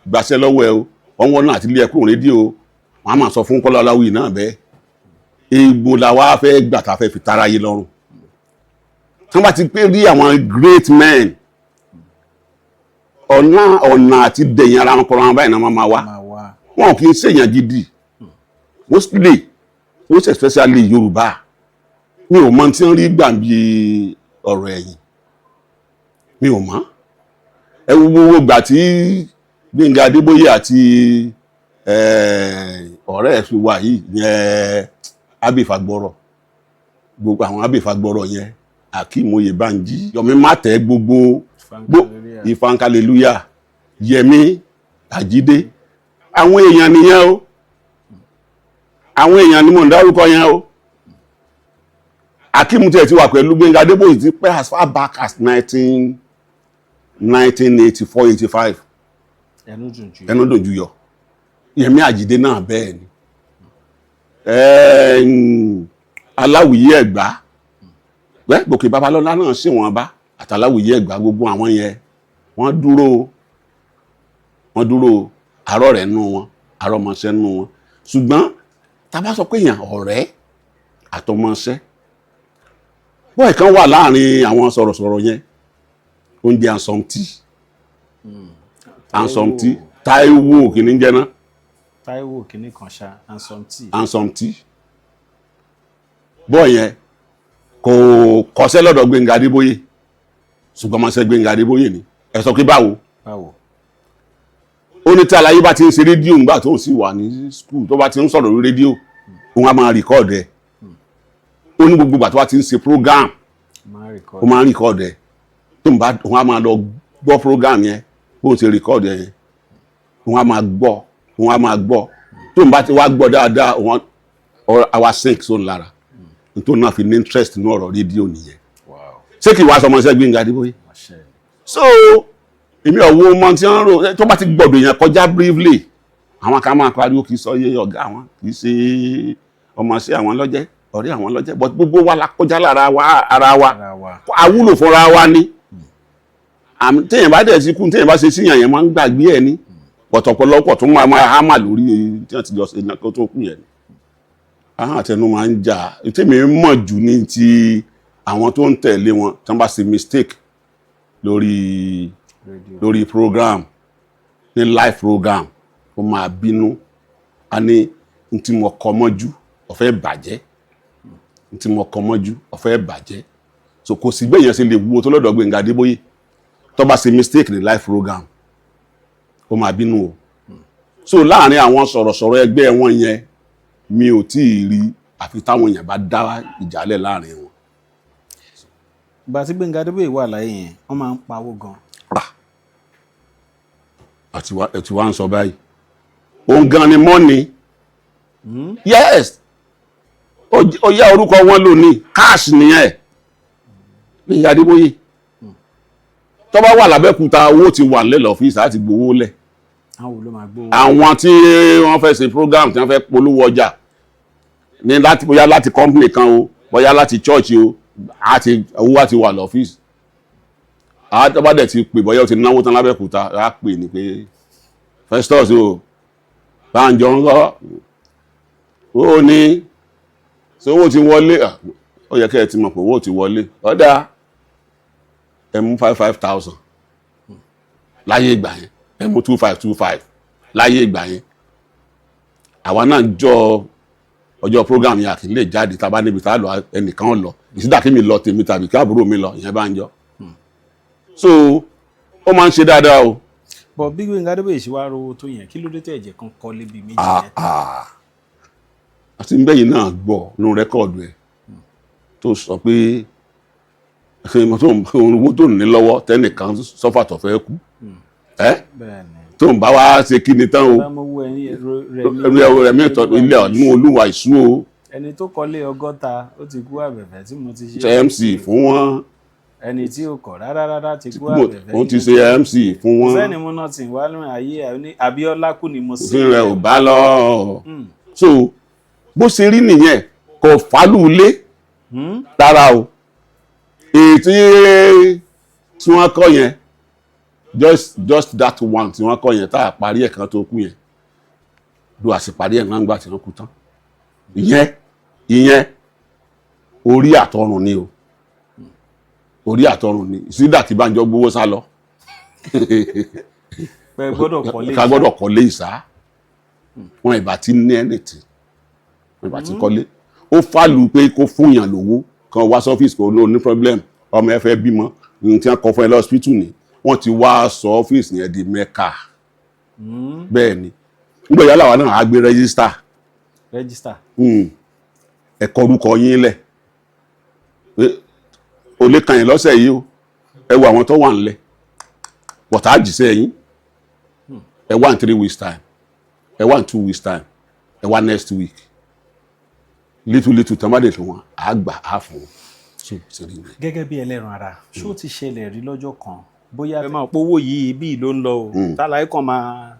gbàṣẹ́ lọ́wọ́ ẹ o ọ̀hún náà ti lé ẹkùn rédíò wọ́n á máa sọ fún Kọ́lá Ọláwuyì náà bẹ́ẹ̀ ègbò làwa fẹ́ gbà tá a fẹ́ fi tara yé lọ́rùn tí wọ́n bá ti pé rí àwọn great men ọ̀nà àti dẹ̀yìn ara wọn kọ́ra wọn báyìí náà máa wá wọn kì í ṣèyàn gidi mostly most especially Yorùbá mi ò mọ tí wọ́n rí gbà bí ọ̀rọ̀ ẹ̀yìn mi ò mọ̀ ẹ wo gbogbo gbà tí Gbénga Adébóyè àti ọ̀rẹ́ ẹ̀ fi wà yìí yẹn Abífagbọ́rọ̀ gbogbo àwọn Abífagbọ́rọ̀ yẹn Akeem Oyèbánjí Yomi Mátẹ̀ gbogbo Ifáńkálélúyà Yẹmí Àjídé àwọn èèyàn nìyẹn o àwọn èèyàn ni mo ń dárúkọ yẹn o Akeem tẹ̀ ti wà pẹ̀lú Gbénga Adébóyè ti pẹ́ as far back as 1984-85 ẹnu dùnjú yọ Yẹmí Àjídé náà bẹ́ẹ̀ ni Aláwìyé Ẹ̀gbá Gòkè Babalọ́lá náà sì wọ́n bá àtàláwìyé Ẹ̀gbá gbogbo àwọn yẹn wọ́n dúró àárọ̀ rẹ̀ nú wọn àrọ̀mọṣẹ́ nú wọn ṣùgbọ́n tá bá sọ pé èèyàn ọ̀rẹ́ àtọmọṣẹ́ bọ́ọ̀ kan wà láàrin àwọn sọ̀rọ̀sọ̀rọ̀ yẹn oúnjẹ ansọmtí Táíwò kìíní jẹ́ náà Táíwò kìíní kan ṣá ansọmtí bọ́ọ̀ yẹn kò kọsẹ́ lọ́dọ̀ Gbénga Adébóyè ṣùgbọ́n máa ṣe Gbénga Adébóyè ni ẹ sọ pé báwo ó ní tí aláyé bá ti ń ṣe rédíò ńgbà tó ń sì wà ní skul tó bá ti ń sọ̀rọ̀ lórí rédíò òun á máa rìkọ́ọ̀dù ẹ̀ ó ní gbogbo ìgbà tó bá ti ń ṣe program ó máa ń rìkọ́ọ̀dù ẹ̀ tó ń bá òun á máa lọ gbọ́ program yẹn bó ń ṣe rìkọ́ọ̀dù ẹ̀ yẹn òun á máa gbọ́ tó ń bá ti wá gbọ́ dáadáa òun àwa sink sóun lára nítorí náà fi ní interest nínú ọ̀rọ̀ rédíò nìyẹn ṣé kí wàá sọmọ ṣẹ́ Gbénga Adébóyè so èmi ọ̀wọ́ ọmọ tí wọ́n rò tó bá ti gbọ́dọ̀ yẹn kọjá briefly àwọn kan máa pariwo kì í sọ iye ọ̀gá àwọn kì í ṣe ọmọ sí àwọn lọ́jẹ́ ọ̀rẹ́ àwọn lọ́jẹ́ but gbogbo wa la kọjá lára wa ara wa àwúlò fúnra wa ni téèyàn bá dẹ̀ sí kú téèyàn bá ṣe síyàn yẹn máa ń gbàgbé ẹ̀ ní pọ̀tọ̀pọ̀lọpọ̀ tó máa hámà lórí tí wọ́n ti jọ ṣe kó tó kú yẹn ni àwọn àtẹnu máa ń jà tèmi mọ̀ jù ní ti àwọn tó ń tẹ̀lé wọn tí wọ́n bá ṣe mistake lórí program ní live program ó máa bínú a ní n tí mo kọ mọ́jú ọ̀fẹ́ bàjẹ́ n tí mo kọ mọ́jú ọ̀fẹ́ bàjẹ́ so kò sí gbẹ̀yàn ṣe lè wúwo tó lọ́dọ̀ Gbénga Adébóyè tó bá ṣe mistake ní live program ó máa bínú o so láàrin àwọn sọ̀rọ̀sọ̀rọ̀ ẹgbẹ́ wọn yẹn mi ò tí ì rí àfi táwọn èèyàn bá dá ìjálẹ̀ láàrin wọn. ìgbà tí Gbénga Adébóyè wà láyé yẹn wọ́n máa ń pawó gan. àti wá ń sọ báyìí òun gan ni mọ́ni yes ó yá orúkọ wọn lónìí cash nìyẹn Gbénga Adébóyè tó bá wà lábẹ́kúta owó ti wà nílẹ̀ ọ́fíìsì àti gbowó lẹ̀ àwọn tí wọ́n fẹ́ ṣe program tí wọ́n fẹ́ polówó ọjà ní láti bóyá láti company kan o bóyá láti church o àti owó àti wà lọ́fíìsì àtọ́bá dẹ̀ ti pè bóyá o ti náwó tán lábẹ́kúta á pè ní pé Festus o Bánjọ ń lọ ó ní ṣé owó ti wọlé ó yẹ kẹ́ ẹ ti mọ̀ pé owó ti wọlé ọ̀dà ẹ mú 5,000 láyé ìgbà yẹn ẹ mú 2,525 láyé ìgbà yẹn àwa náà jọ ọjọ́ program yẹn àti lè jáde tá a bá níbi tá a lọ ẹnìkan lọ ìsídà kí mi lọ tèmi tàbí kí àbúrò mi lọ ìyẹn Bánjọ so ó máa ń ṣe dáadáa o. bọ̀ bí Gbénga Adébóyè ṣe wá rówó tó yẹn kí ló dé tẹ̀ ẹ̀jẹ̀ kan kọ́ lébi méjì mẹ́ta. àti bẹ́yìn náà gbọ́ nínú rẹ́kọ̀dù ẹ̀ tó sọ pé owó tó ní lọ́wọ́ tẹ́nìkan sọ́fà tó fẹ́ kú tó ń bá wá ṣe kí ni tán o rẹ̀mí ìtọ́jú ilé ọ̀nù olúwa ìṣú o. ẹni tó kọ́lé 100 ó ti kú àbẹ̀fẹ̀ tí mo ti ṣe MC fún wọn. ẹni tí ó kọ̀ rárá ti kú àbẹ̀fẹ̀ ó ti ṣe MC fún wọn. sẹ́ni mo náà ti wá lóyún ayé Abíọ́lá kú ni mo sì. òfin rẹ̀ ò bá lọ. so bó ṣe rí nìyẹn kò fálù lé rárá o èyí tí wọ́n kọ́ yẹn just that one tí wọ́n kọ́ yẹn tá a parí ẹ̀ kan tó kú yẹn ló a sì parí ẹ̀ náà nígbà tí wọ́n kú tán ìyẹn orí àtọrùn ni o orí àtọrùn ni ìsídà tí Bánjọ gbowó sá lọ ká gbọ́dọ̀ kọ́lé ìsá wọn ìbá ti ní ẹnìtì wọn ìbá ti kọ́lé ó fàlù pé kó fúnyàn lówó kan wá sọ́fíìsì kò ló ní problem ọmọ ẹ fẹ́ bímọ ní tí wọ́n kọ fún ẹ lọ́sípítù ni wọ́n ti wá sọ ọ́fíìsì yẹn di mẹ́ka bẹ́ẹ̀ ni nígbà yálà wa náà á gbé rẹ́gísítà ẹ̀kọ́ orúkọ yín lẹ̀ o lè kàn yín lọ́sẹ̀ yìí o ẹ wo àwọn tó wà ńlẹ̀ bọ̀tá àjìṣẹ́ yín ẹ wá in 3 weeks time ẹ wá in 2 weeks time ẹ wá next week little tọ́mádé fún wọn á gbà á fún wọn. gẹ́gẹ́ bí ẹlẹ́ran ara ṣó ti ṣẹlẹ̀ rí lọ́jọ́ kan bóyá ẹ máa pówó yìí bí ló ń lọ o tálàyé kan máa.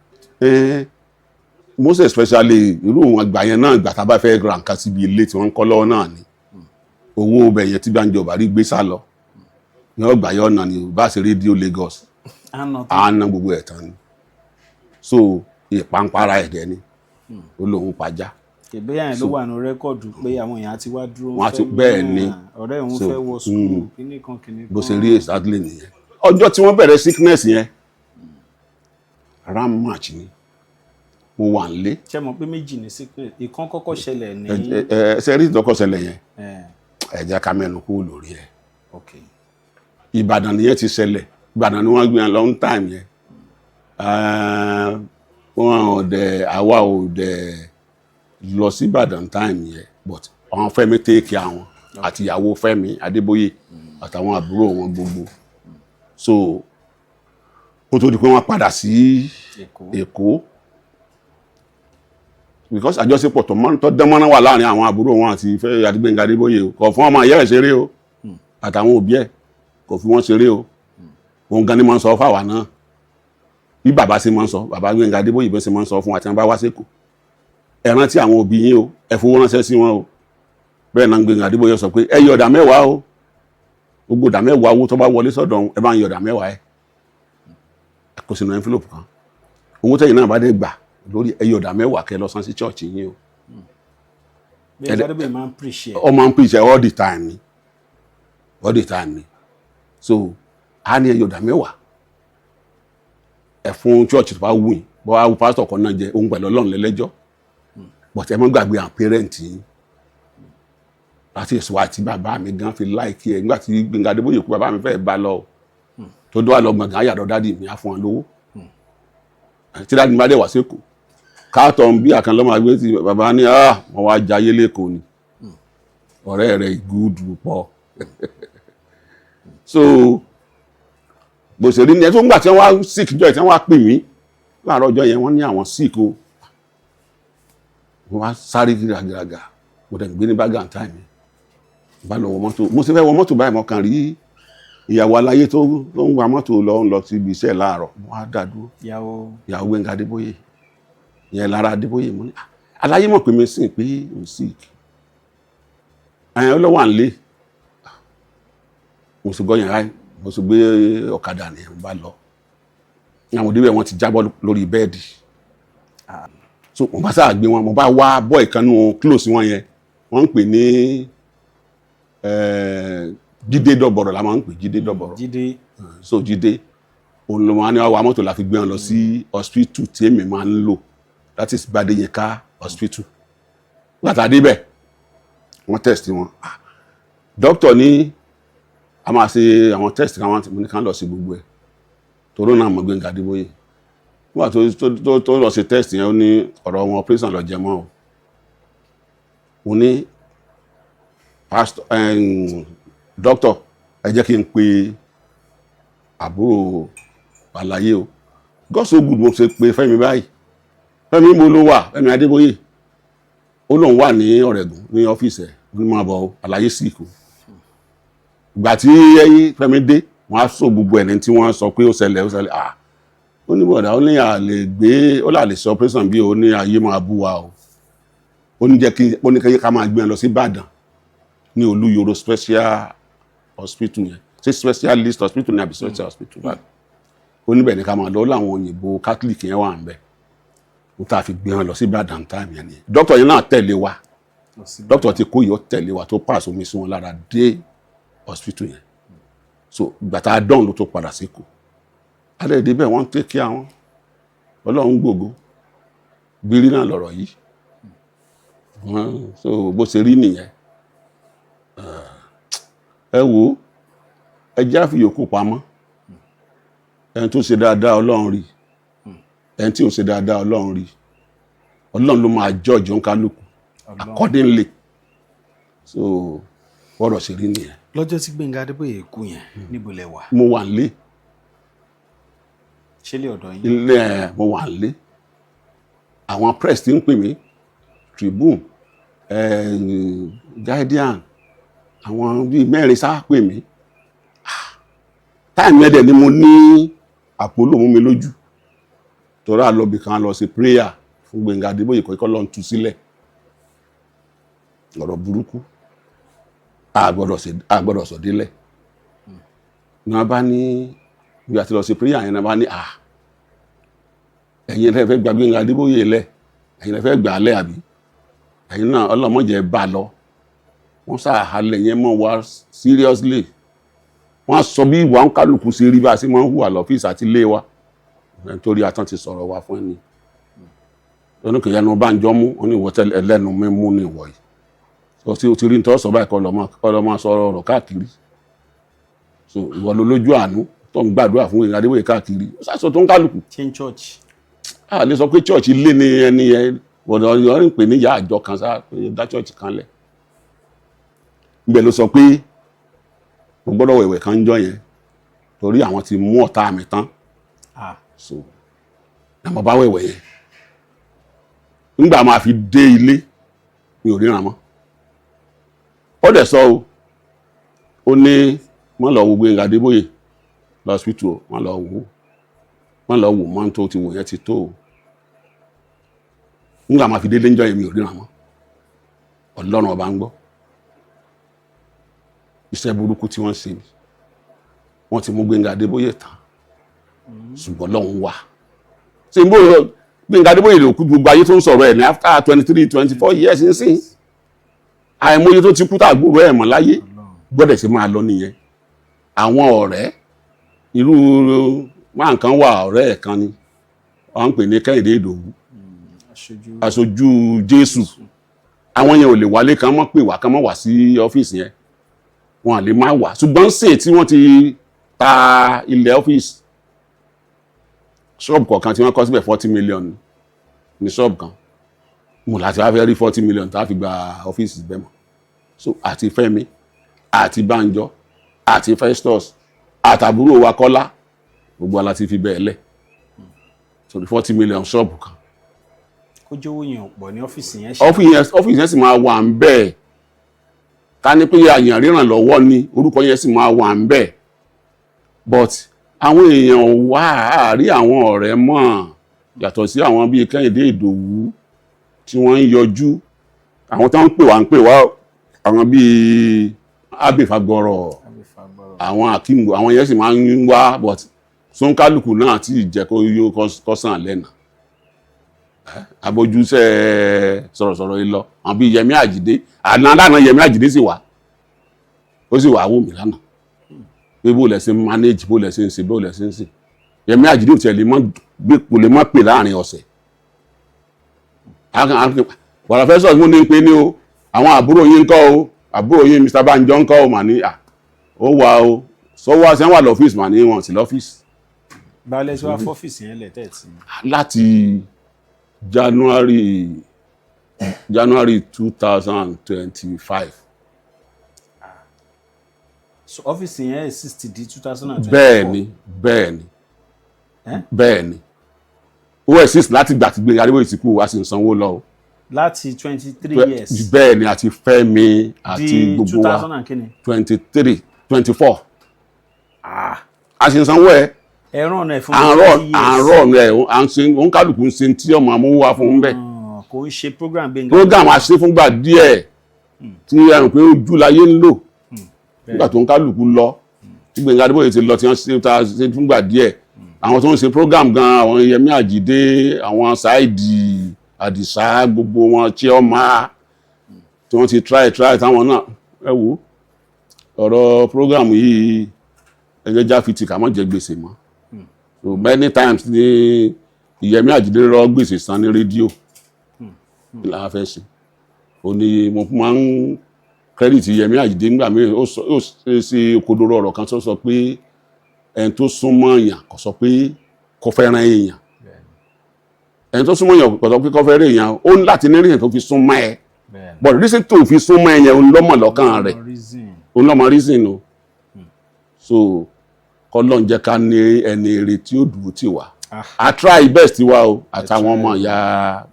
most especially irú àgbà yẹn náà ìgbà tá a bá fẹ́ ra nǹkan síbi ilé tí wọ́n ń kọ́ lọ́wọ́ náà ni owó ọbẹ̀ yẹn tí Bánjọ bá rí gbé sá lọ ní ọgbà yẹn ọ̀nà ni bá ṣe rédíò Lagos àná gbogbo ẹ̀ tán ni so ìpàǹpara ẹ̀dẹ̀ ni ó lóun pajá. ìbéyà yẹn ló wà ní rẹ́kọ̀dù pé àwọn èèyàn ti wá dúró wọn ti bẹ́ẹ̀ ni ọ̀rẹ́ òun fẹ́ wọ sùkúlù kíní kan bó ṣe rí exactly nìyẹn. ọjọ́ tí wọ́n bẹ̀rẹ̀ sickness yẹn ram march ni mo wà nílé. ṣé mo pé méjì ní sickness ìkan kọ́kọ́ ṣẹlẹ̀ ní. ṣe rí ìtọ́kọ̀ ṣẹlẹ̀ yẹn ẹ jẹ́ ká mẹ́nu kúrò lórí ẹ̀. Ìbàdàn nìyẹn ti ṣẹlẹ̀ Ìbàdàn ni wọ́n gbé yẹn long time yẹn wọn ò dẹ̀ àwa ò dẹ̀ lọ sí Ìbàdàn time yẹn but àwọn Fẹ́mi téèkì àwọn àti ìyàwó Fẹ́mi Adébóyè àtàwọn àbúrò wọn gbogbo so kó tó di pé wọ́n padà sí Èkó because àjọṣepọ̀ tó dánmọ́rán wà láàrin àwọn àbúrò wọn àti Gbénga Adébóyè o kò fún ọmọ ìyá ẹ̀ ṣeré o àtàwọn òbí ẹ̀ kò fi wọ́n ṣeré o òun gan ni máa ń sọ fáwa náà bí bàbá ṣe máa ń sọ bàbá Gbẹ́ngà Adébóyè bẹ́ẹ̀ ṣe máa ń sọ fún wa tí wọ́n bá wá sékòó ẹ rántí àwọn òbí yín o ẹ fowó ránṣẹ́ sí wọn o bẹ́ẹ̀ náà Gbẹ́ngà Adébóyè sọ pé ẹ yọ ìdá mẹ́wàá o gbogbo ìdá mẹ́wàá owó tó bá wọlé sọ́dọ̀ ẹ bá ń yọ ìdá mẹ́wàá ẹ kò sínú envelope kan owó tẹ̀yìn náà bá dé gbà lórí ẹ yọ ìdá mẹ́wàá kẹ́ lọ san sí church yín o. Gbẹ́ngà Adébóyè máa ń preach ẹ̀. ọ máa ń preach all the time ni so a ní ẹ yọ ìdá mẹ́wàá ẹ fún church tó bá wù yín bọ́ wá pásítọ̀ kan náà jẹ òun pẹ̀lú Ọlọ́run lẹ́lẹ́jọ́ but ẹ mọ́ gbàgbé àwọn parent yín láti èso àti bàbá mi gan fi láìkí ẹ nígbà tí Gbẹ́ngà Adébóyè kú bàbá mi fẹ́ bá lọ tó dọ́ àlọ́ gbọ̀ngàn àyàdọ́ dádì mi á fún wọn lówó tí dádì mi bá dẹ̀ wá sékòó káàtọ̀ bí àkàn lọ́mọ àgbẹ̀ tí bàbá ní wọ́n wá jayé lẹ́kọ̀ọ́ ni ọ̀rẹ́ rẹ̀ gúdù pọ̀ so bó ṣe rí ní ẹ tó ń gbà tí wọ́n wá sick jọ tí wọ́n wá pè mí láàárọ̀ ọjọ́ yẹn wọ́n ní àwọn sick o wọ́n wá sáré gíragíraga mo dẹ̀ gbé ní bag and time bá lọ wọ mọ́tò mo sì fẹ́ wọ mọ́tò báyìí mo kàn rí ìyàwó aláyé tó ń wa mọ́tò lọ sí ibi iṣẹ́ láàárọ̀ mo wá dá dúró ìyàwó Gbẹ́ngà Adébóyè ìyẹn Lára Adébóyè mo ní aláyé mọ̀ pé mi sìn pé mo sick ẹ̀yìn ọlọ́wà ń lé mo sì gọ́yìn ráì mo sì gbé ọ̀kadà ní ẹ̀ bá lọ àwọn òdíbẹ̀ wọn ti jábọ́ lórí bẹ́ẹ̀dì so mo bá sáà gbé wọn mo bá wá bọ́ ìkanú close wọn yẹn wọ́n ń pè ní Jídé Dọ̀bọ̀rọ̀ la máa ń pè Jídé Dọ̀bọ̀rọ̀ so Jídé òun ló máa ní wá mọ́tò la fi gbé wọn lọ sí hospital tí èmi máa ń lò that is Gbadeyinka hospital látà débẹ̀ wọ́n test wọn doctor ní a máa ṣe àwọn test káwọn tí mo ní ká lọ sí gbogbo ẹ̀ toró náà mọ̀ Gbẹ́ngà Adébóyè wọ́n tó lọ ṣe test yẹn ó ní ọ̀rọ̀ wọn operation lọ jẹ mọ́ o ní pastor doctor ẹ jẹ́ kí n pe àbúrò àlàyé o God so good mo ṣe pé Fẹ́mi báyìí Fẹ́mi mo ló wà Fẹ́mi Adébóyè ó lóun wà ní Ọ̀rẹ́gùn ní ọ́fíìsì ẹ̀ ní máa bọ̀ àlàyé sí ìkó ìgbà tí Fẹ́mi dé wọ́n á sọ gbogbo ẹni tí wọ́n sọ pé ó ṣẹlẹ̀ ó ní bọ̀dá ó ní àlè gbé ó là lè sọ operation bí ó ní ayé máa bú wa o ó ní jẹ́ kí ó ní kí ká máa gbé lọ sí Ìbàdàn ní Olúyọ̀rọ̀ special hospital yẹn ṣé specialist hospital ní àbí special hospital báyìí ó níbẹ̀ ní ká máa lọ láwọn òyìnbó Catholic yẹn wà ń bẹ̀ ó tà fi gbé wọn lọ sí Ìbàdàn time yẹn ni doctor yẹn náà tẹ̀lé wa doctor ti kó yìí ó tẹ̀lé wa tó pass omi sí wọn lára dé hospital yẹn so ìgbà tá a dán ló tó padà síkù adẹ́ẹ̀dẹ́ bẹ́ẹ̀ wọ́n tẹ́ kí àwọn Ọlọ́run gbogbo bírí náà lọ̀rọ̀ yìí so bó ṣe rí nìyẹn ẹ wo ẹ já fi yòókù pamọ́ ẹni tó ṣe dáadáa Ọlọ́run rí ẹni tí ò ṣe dáadáa Ọlọ́run rí Ọlọ́run ló máa judge oníkálùkù accordingly so bọ́rọ̀ ṣe rí nìyẹn. lọ́jọ́ tí Gbẹ́ngà Adébóyè kú yẹn níbo lẹ wà. mo wà nílé. ṣé lè ọ̀dọ̀ yín. ilé mo wà nílé àwọn press ti ń pè mí Tribune Guardian àwọn bíi mẹ́rin sá pè mí táìmù ẹ̀dẹ̀ ni mo ní Àpólò mú mi lójú torí àlọ́bì kan lọ sí prayer fún Gbẹ́ngà Adébóyè kọ́ lọ́n tú sílẹ̀ ọ̀rọ̀ burúkú àgbọ̀dọ̀ sọ̀dílẹ̀ náà bá ní bí a ti lọ sí prayer yẹn náà bá ní ẹ̀yin lẹ fẹ́ gba Gbẹ́ngà Adébóyè lẹ̀ ẹ̀yin lẹ fẹ́ gbà á lẹ̀ àbí ẹ̀yin náà ọlọ́mọdé bá lọ wọ́n sàhálẹ̀ yẹn mọ́ wa seriously wọ́n sọ bí ìwà ń kálukú sí rí bá sí máa ń hùwà lọ́fíìsì àti ilé wa nítorí atán ti sọ̀rọ̀ wa fún ẹni lọ́nà kìí ẹnu bá ń jọ mú wọn ní ìwọ́tẹ́ ẹlẹ́nu mímú ní ìwọ̀ yìí sọ tí o ti rí nítorí sọ báyìí kọ́ lọ́ máa sọ̀rọ̀ ọ̀rọ̀ káàkiri so ìwọ ló lójú àánú tó ń gbàdúrà fún Gbẹ́ngà Adébóyè káàkiri ó sàṣọ tó ń kálukú. change church. a lè sọ pé church ilé ni ẹni yẹn wọ̀dọ̀ ọ̀rìn pè ní ìyá àjọ kan sá dá church kan lẹ̀ ibẹ̀ ló sọ pé mo gbọ́dọ̀ wẹ̀wẹ̀ kan jọ yẹn torí àwọn ti mú ọ̀tá mi tán so na mo bá wẹ̀wẹ̀ yẹn nígbà máa fi dé ilé mi ò ríran mọ́ ó dẹ̀ sọ ó ní wọ́n lọ wo Gbẹ́ngà Adébóyè lọ́sítù wọ́n lọ wo wọ́n lọ wò mọ́ tó ti wò yẹn ti tó o nígbà máa fi délé ń jọ èmi ò ríran mọ́ Ọlọ́run ọba ń gbọ́ iṣẹ́ burúkú tí wọ́n ṣe ni wọ́n ti mú Gbénga Adébóyè tán ṣùgbọ́n Ọlọ́run wà ṣe ń bó Gbénga Adébóyè lè kú gbogbo ayé tó ń sọ̀rọ̀ ẹ̀ ní after 23-24 years ń sìn àìmọye tó ti kú tá àgbòrò ẹ̀ mọ́ láyé gbọ́dọ̀ ṣe máa lọ nìyẹn àwọn ọ̀rẹ́ irú máa nǹkan wà ọ̀rẹ́ ẹ̀ kan ni wọ́n ń pè ní Kẹ́hìndé Ìdòwú aṣojú Jésù àwọn yẹn ò lè wálé kan mọ́ pè wá kan mọ́ wá sí ọ́fíìsì yẹn wọn à lè má wá ṣùgbọ́n ṣe tí wọ́n ti ta ilẹ̀ ọ́fíìsì ṣọ́ọ̀bù kọ̀ọ̀kan tí wọ́n kọ́ síbẹ̀ 40 million ní ṣọ́ọ̀bù kan mo láti wá fẹ́ rí 40 million tá a fi gba ọ́fíìsì bẹ́ẹ̀ mọ́ so àti Fẹ́mi àti Bánjọ àti Festus àtàbúrò wa Kọ́lá gbogbo ala ti fi bẹ́ẹ̀ lẹ̀ so 40 million ṣọ́ọ̀bù kan kó jówó yẹn ọ̀pọ̀ ní ọ́fíìsì yẹn ọ́fíìsì yẹn sì máa wà ń bẹ́ẹ̀ ká ní pé àyàn ríran lọ́wọ́ ni orúkọ yẹn sì máa wà ń bẹ́ẹ̀ but àwọn èèyàn wá àárí àwọn ọ̀rẹ́ mọ̀ yàtọ̀ sí àwọn bíi Kẹ́hìndé Ìdòwú tí wọ́n ń yọjú àwọn tó ń pè wá àwọn bíi Abẹ́fagbọ́rọ̀ àwọn Akíngbò àwọn yẹn sì máa ń wá but sóńkálùkù náà tí ìjẹ́ kó yó kọ́sàn lẹ́nà abójúṣe sọ̀rọ̀sọ̀rọ̀ yìí lọ àwọn bíi Yẹmí Àjídé àdáná Yẹmí Àjídé sì wà ó sì wà wò mí lánàá pé bó lẹ̀ ṣe ń manage bó lẹ̀ ṣe ń ṣe bó lẹ̀ ṣe ń ṣe Yẹmí Àjídé ò tiẹ̀ lè mọ́ pè láàrin ọ̀sẹ̀ wàrà fẹ́ sọ̀rọ̀ mú ní pé ní o àwọn àbúrò yín ń kọ́ o àbúrò yín Mr. Banjo ń kọ́ o mà ní ó wà o sọ́wọ́ àti wà lọ́fíìsì mà ní wọn sí lọ́fíìsì. balẹ̀ sọ wá fọ́fíìsì yẹn lẹ̀ tẹ́ẹ̀tì. láti January 2025. so ọ́fíìsì yẹn exist di 2024. bẹ́ẹ̀ni ó exist láti gbà tí Gbénga Adébóyè ti kú a sì ń sanwó lọ o. láti 23 years. bẹ́ẹ̀ni àti Fẹ́mi àti gbogbo wa 24. a sì ń sanwó ẹ. ẹ̀rọ ọ̀nà ẹ̀fún àárọ̀ ọ̀nà ẹ̀ òun kálukú ń ṣe tí ọmọ amówó wa fún un bẹ́ẹ̀. kò ń ṣe program Gbénga. program a ṣe fúngbà díẹ̀ tí ẹrù pé ojú láyé ń lò nígbà tó ń kálukú lọ tí Gbénga Adébóyè ti lọ tí wọ́n ṣe fúngbà díẹ̀ àwọn tó ń ṣe program gan àwọn Yẹmí Àjídé àwọn Saidi Àdìsá gbogbo wọn Chioma tí wọ́n ti try táwọn náà ẹ wò ọ̀rọ̀ program yìí ẹgbẹ́ jáfitì kà mọ́ jẹ gbèsè mọ́ so many times ní Yẹmí Àjídé rọ gbèsè san ní rédíò la fẹ́ ṣe ó ní mo máa ń credit Yẹmí Àjídé nígbà mìíràn ó ṣe kodoro ọ̀rọ̀ kan tó sọ pé ẹni tó súnmọ́ èèyàn kò sọ pé kò fẹ́ràn èèyàn ẹni tó súnmọ́ èèyàn kò sọ pé kò fẹ́ràn èèyàn ó ní láti ní reason tó fi súnmọ́ ẹ but reason tó fi súnmọ́ ẹ yẹn ó ń lọ́mọ lọ́kàn rẹ̀ ó ń lọ́mọ reason o so kọ́lọ́n jẹ́ ká ní ẹni èrè tí ó dùn tì wá a try best wa o àtàwọn ọmọ ìyá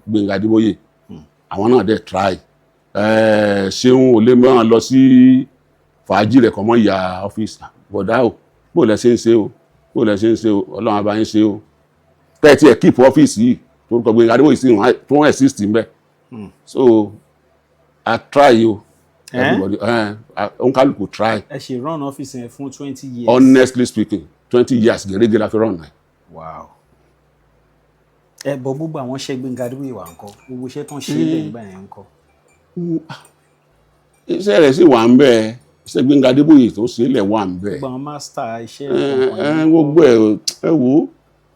Gbénga Adébóyè àwọn náà dẹ̀ try ṣéun ò lè máa lọ sí fàájì rẹ̀ kọ́ mọ́ ìyá ọ́fíìsì bọ̀dá o bó lẹ ṣe ń ṣe o Ọlọ́run abá yín ṣe o tẹ́ẹ̀tì ẹ̀ keep ọ́fíìsì yìí torúkọ Gbénga Adébóyè sí tó wọ́n exist ń bẹ̀ so I try o everybody oníkálukú try. ẹ ṣe run ọ́fíìsì yẹn fún 20 years. honestly speaking 20 years gẹ́gẹ́ la fi run ẹ̀. wow ẹ bọ gbogbo àwọn iṣẹ́ Gbénga Adébóyè wà ńkọ́ gbogbo iṣẹ́ tó ń ṣe lẹ́yìn ìgbà yẹn ńkọ́. iṣẹ́ rẹ̀ sì wà ń bẹ́ẹ̀ iṣẹ́ Gbénga Adébóyè tó ṣe lẹ̀ wà ń bẹ́ẹ̀. gbogbo àwọn master iṣẹ́ gbogbo ẹ wo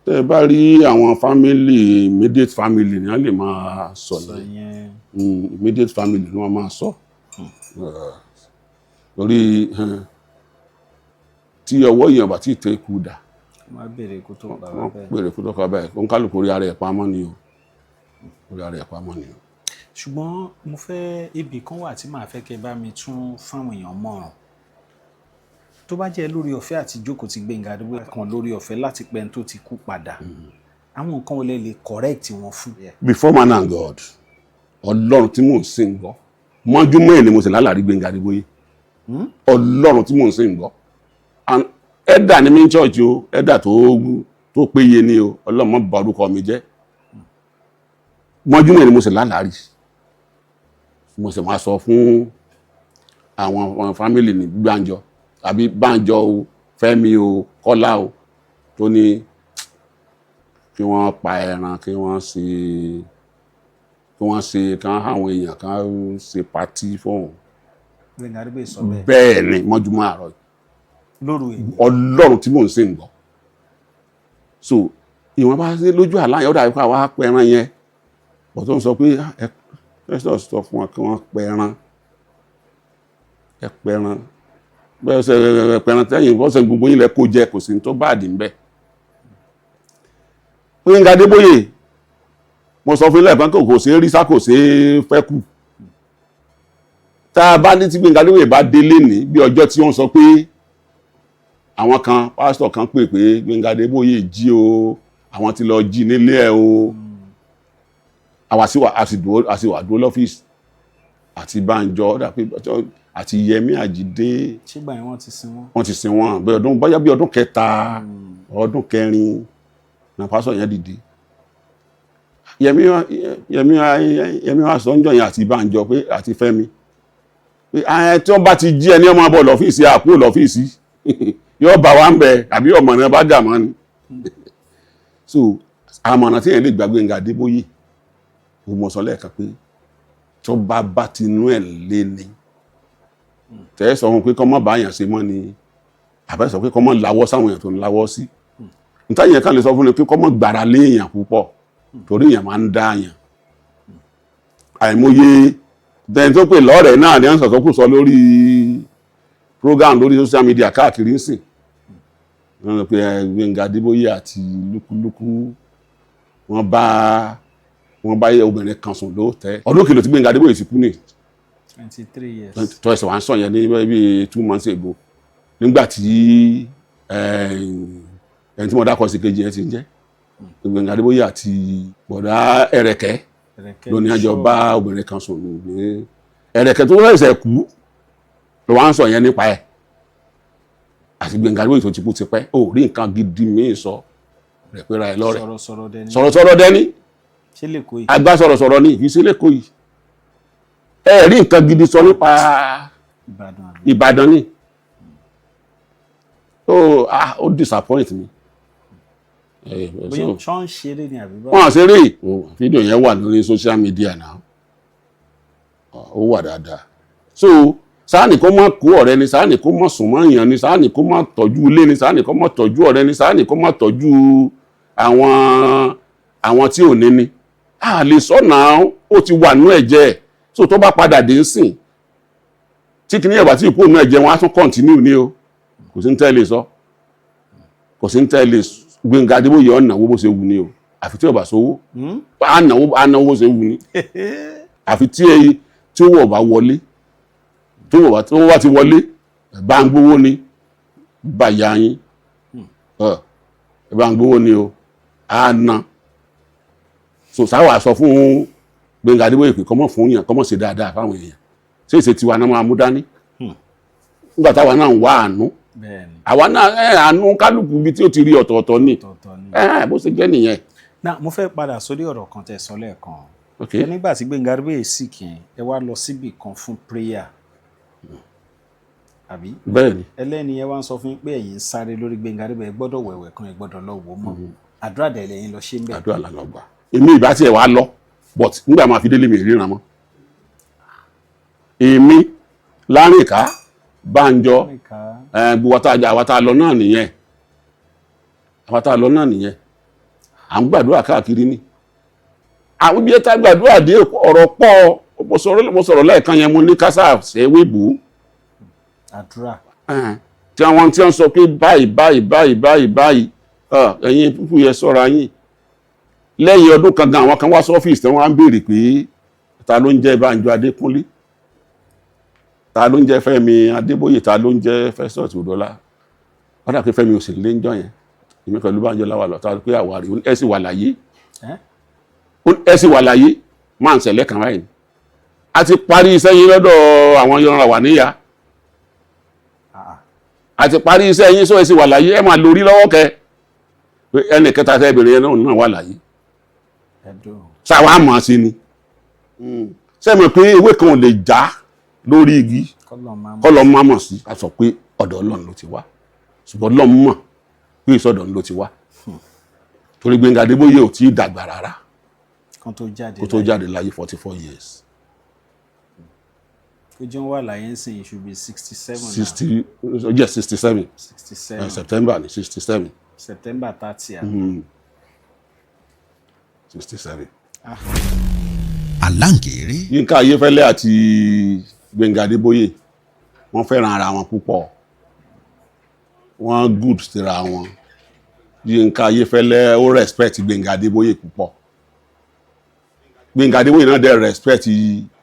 tẹ ẹ bá rí àwọn family immediate family ni wọ́n lè máa sọ yẹn immediate family ni wọ́n máa sọ lórí tí ọwọ́ èèyàn bá ti tẹ ikú dà wọ́n béèrè ikú tó bàbá bẹ́ẹ̀. wọ́n béèrè ikú tó bàbá bẹ́ẹ̀ kó ń kálukú orí ara ẹ̀ pamọ́ ni o orí ara ẹ̀ pamọ́ ni o. ṣùgbọ́n mo fẹ́ ibì kan wà tí màá fẹ́ kẹ́ bá mi tún fáwọn èèyàn mọ̀ràn tó bá jẹ́ lórí ọ̀fẹ́ àti jókòó ti Gbénga Adébóyè kan lórí ọ̀fẹ́ láti pẹ́ tó ti kú padà àwọn nǹkan wo lè correct wọn fún. before man and God Ọlọ́run tí mò ń sìn gbọ́ mọ́júmọ́ ẹ̀ ni mo sì lálàrí Gbénga Adébóyè Ọlọ́run tí mò ń sìn gbọ́ ẹ̀dà ni mí ń church o ẹ̀dà tó tó péye ni o Ọlọ́run má bà orúkọ mi jẹ́ mọ́júmọ́ ni mo sì lálàárí mo sì máa sọ fún àwọn fámìlì ní Gbàǹjọ àbí Bánjọ o Fẹ́mi o Kọ́lá o tó ní kí wọ́n pa ẹran kí wọ́n ṣe kán àwọn èèyàn kan ṣe pàtí fóun Gbénga Adébóyè sọ bẹ́ẹ̀ bẹ́ẹ̀ ni mọ́júmọ́ àárọ̀ lóru èyí Ọlọ́run tí mò ń sè ń gbọ́ so ìwọ̀n bá ṣe lójú àlá yẹn ó dàbí pé àwa pẹran yẹn bọ̀ tó ń sọ pé ẹ sọ fún wọn kí wọ́n pẹran ẹ pẹran bẹ́ẹ̀ ṣe pẹran tẹ́yìn bọ́sẹ̀ gbogbo yín lẹ kó jẹ kò sí ní tó báàdì ń bẹ̀. Gbénga Adébóyè mo sọ fún ilé ẹ̀fọn kò ṣe é rí sá kò ṣe é fẹ́ kù tá a bá ní tí Gbénga Adébóyè bá délé ní bí ọjọ́ tí wọ́n sọ pé àwọn kan pásítọ̀ kan pè pé Gbénga Adébóyè jí o àwọn ti lọ jí nílé ẹ̀ o àwa sì wà dúró lọ́fíìsì àti Bánjọ àti Yẹmí Àjídé ṣígbà yẹn wọ́n ti sin wọ́n wọ́n ti sin wọ́n bóyá bí ọdún kẹta ọdún kẹrin na pásítọ̀ yẹn dìde Yẹmí wá sọ ń jọ yẹn àti Bánjọ pé àti Fẹ́mi pé tí wọ́n bá ti jí ẹni ọmọ bọ̀ lọ́fíìsì àkúrò lọ́fíìsì yóò bá wa ń bẹ àbí ọmọ náà bá dà mọ́ ni so àmọ̀nà tí yẹn lè gbà Gbénga Adébóyè ó mọ̀ sọ lẹ́ẹ̀kan pé tó bá tinú ẹ̀ lé ni tẹ́ sọ fún pé kọ́ mọ́ bá yàn ṣe mọ́ ni àbẹ́ sọ pé kọ́ mọ́ láwọ́ sáwọn èèyàn tó ń láwọ́ sí níta yẹn kan lè sọ fún ni pé kọ́ mọ́ gbára lé èèyàn púpọ̀ torí èèyàn máa ń dá èèyàn àìmọye tẹ́ni tó pè lọ́rẹ̀ẹ́ náà ni wọ́n sọ̀tọ́ kù sọ lórí program lórí social media káàkiri ń sìn wọ́n rò pé Gbénga Adébóyè àti lúkúlúkú wọ́n bá obìnrin kan sùn lóòótẹ́ ọdún kìlọ̀ tí Gbénga Adébóyè ti kú ní 23 years tó ẹsẹ̀ wà ń sọ yẹn ní bí 2 months ago nígbà tí ẹni tí mo dákọ̀ sí kejì ẹ ti ń jẹ́ Gbénga Adébóyè àti bọ̀dá Ẹ̀rẹ̀kẹ́ lónìí àjọ bá obìnrin kan sùn ní Ẹ̀rẹ̀kẹ́ tó ẹsẹ̀ kú ló wá ń sọ yẹn nípa ẹ̀ àti Gbénga Adébóyè tó ti kú ti pẹ́ ó rí nǹkan gidi míì sọ rẹ̀ pé ra ẹ̀ lọ́rẹ̀ sọ̀rọ̀sọ̀rọ̀ dẹ́ni àgbà sọ̀rọ̀sọ̀rọ̀ ní ìfisí lẹ́kọ̀ọ́ yìí ẹ rí nǹkan gidi sọ nípa Ìbàdàn ni ó disappoint mi. ṣọ́n ṣeré ni àbí bá wọ́n ṣeré fídíò yẹn wà lórí social media náà ó wà dáadáa so sáàni kó má kó ọ̀rẹ́ ni sáàni kó má sùn mọ́ èèyàn ni sáàni kó má tọ́jú ilé ni sáàni kó má tọ́jú ọ̀rẹ́ ni sáàni kó má tọ́jú àwọn tí ò ní ni a lè sọ náà ó ti wà nú ẹ̀jẹ̀ so tó bá padà dé ń sìn tí kìíní ẹ̀bà tí ìkó nú ẹ̀jẹ̀ wọn á tún continue ní o kò sí ń tẹ́lẹ̀ sọ kò sí ń tẹ́lẹ̀ Gbénga Adébóyè ọ̀nà owó bó ṣe wù ní o àfi tí ọba sówó ànáwó bó ṣe wù ní àfi tí owó ọba wọlé tí owó bá ti wọlé bá ń gbówó ni bá yá yín bá ń gbówó ni o àná so sáwà sọ fún Gbénga Adébóyè pé kọ́mọ̀ fún yàn kọ́mọ̀ ṣe dáadáa fáwọn èèyàn ṣé ìṣe tiwa náà máa mú dání nígbà táwa náà ń wá àánú àwa náà àánú kálukú bí tí ó ti rí ọ̀tọ̀ọ̀tọ̀ ní bó ṣe jẹ́ nìyẹn. náà mo fẹ́ padà sórí ọ̀rọ̀ kan tẹ́ sọ lẹ́ẹ̀kan nígbà tí Gbénga Adébóyè sì kì í ẹ wá lọ síbì kan fún prayer àbí bẹ́ẹ̀ni ẹlẹ́ni ẹ wá ń sọ fún pé ẹ̀yin ń sáré lórí Gbénga Adébóyè gbọ́dọ̀ wẹ̀wẹ̀ kan ẹ gbọ́dọ̀ lọ wò mọ́ àdúrà dẹ̀ lẹ́yìn lọ ṣe ń bẹ̀. àdúrà là lọ gbà èmi ìbá tiẹ̀ wá lọ but nígbà máa fi délé mi ríran mọ́ èmi Lárìnká Bánjọ gbogbo àwátá lọ náà nìyẹn à ń gbàdúrà káàkiri ní àwọn ibi ẹta gbàdúrà dé ọ̀rọ̀ pọ̀ mo sọ̀rọ̀ lẹ́ẹ̀kan yẹn mo ní kásá ṣe wébù àdúrà tí wọ́n sọ pé báyìí ẹ̀yin púpù yẹ sọ́ra yín lẹ́yìn ọdún kan gan àwọn kan wá sọ́fíìsì tí wọ́n á ń béèrè pé ta ló ń jẹ́ Bánjọ Adékúnlé ta ló ń jẹ́ Fẹ́mi Adébóyè ta ló ń jẹ́ Festus Odọ́lá wọ́n dà pé Fẹ́mi ò sì lé ń jọ yẹn èmi pẹ̀lú Bánjọ láwà lọ ta pé àwárí ẹ sì wà láyé máa ń ṣẹlẹ̀ kan báyìí a ti parí iṣẹ́ yín lọ́dọ̀ àwọn yọ̀nra wà níyà a ti parí iṣẹ́ yín sọ ẹ sì wà láyé ẹ máa lórí lọ́wọ́ kẹ pé ẹnì kẹta tẹ́bìnrin yẹn náà wà láyé ẹ̀dùn sáwà mọ̀ sí ni sẹ́mi pé ewé kan ò lè já lórí igi kọ́lọ́ má mọ̀ sí a sọ pé ọ̀dọ̀ Ọlọ́run ló ti wá ṣùgbọ́n Ọlọ́run mọ̀ pé ìsọ̀dọ̀ ló ti wá torí Gbẹ́ngà Adébóyè ò tí ì dàgbà rárá kan tó jáde kó tó jáde láyé 44 years. ó jẹun wà láyé ń sìn should be 67 yes 67 67 September ni 67 September 30 67. Àlàǹkèrè. Yínká Ayéfẹ́lẹ́ àti Gbẹ́ngà Adébóyè wọ́n fẹ́ràn ara wọn púpọ̀ wọ́n good síra wọn Yínká Ayéfẹ́lẹ́ ó respect Gbẹ́ngà Adébóyè púpọ̀ Gbẹ́ngà Adébóyè náà dẹ̀ respect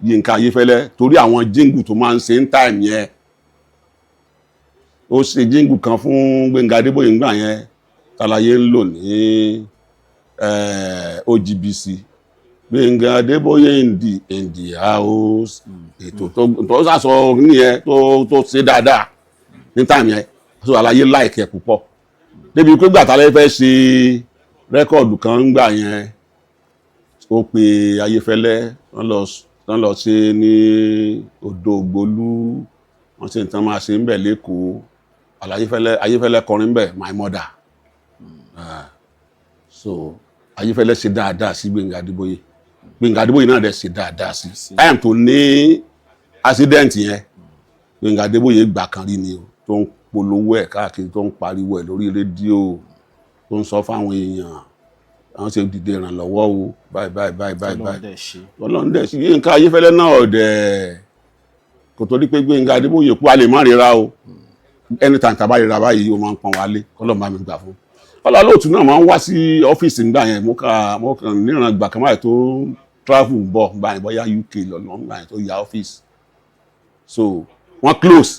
Yínká Ayéfẹ́lẹ́ torí àwọn jíngù tó máa ń ṣe ń time yẹn ó ṣe jíngù kan fún Gbẹ́ngà Adébóyè ńgbà yẹn tàlàyé ń lò ní OGBC Gbẹ́ngà Adébóyè in the house ètò tó sàsọ nìyẹn tó ṣe dáadáa ní time yẹn so àlàyé like ẹ púpọ̀ débi pé gbàtà lè fẹ́ ṣe rẹ́kọ̀dù kan ńgbà yẹn ó pe Ayéfẹ́lẹ́ wọ́n lọ ṣe ní Odò Ògbólú wọ́n ṣe nǹkan máa ṣe ń bẹ̀ lẹ́kọ̀ọ́ Ayéfẹ́lẹ́ kọrin bẹ̀ my mother so Ayéfẹ́lẹ́ ṣe dáadáa sí Gbẹ́ngà Adébóyè Gbẹ́ngà Adébóyè náà dẹ̀ ṣe dáadáa sí time tó ní accident yẹn Gbẹ́ngà Adébóyè gbà kan rí ni o tó ń polówó ẹ̀ káàkiri tó ń pariwo ẹ̀ lórí rédíò tó ń sọ fáwọn èèyàn àwọn ṣe dìde ìrànlọ́wọ́ o báyìí Ọlọ́run dẹ̀ sí Yínká Ayéfẹ́lẹ́ náà ọ̀dẹ̀ kò tó rí pé Gbẹ́ngà Adébóyè kú a lè má ríra o anytime tàbá ríra báyìí o máa ń pọn wálé kọ́lọ́ bá mi gbà fún Ọlọ́lóòtú náà máa ń wá sí ọ́fíìsì nígbà yẹn mo kàn níran gbà kan báyìí tó travel bọ̀ gbà yẹn bóyá UK lọ́nà gbà yẹn tó ya ọ́fíìsì so wọ́n close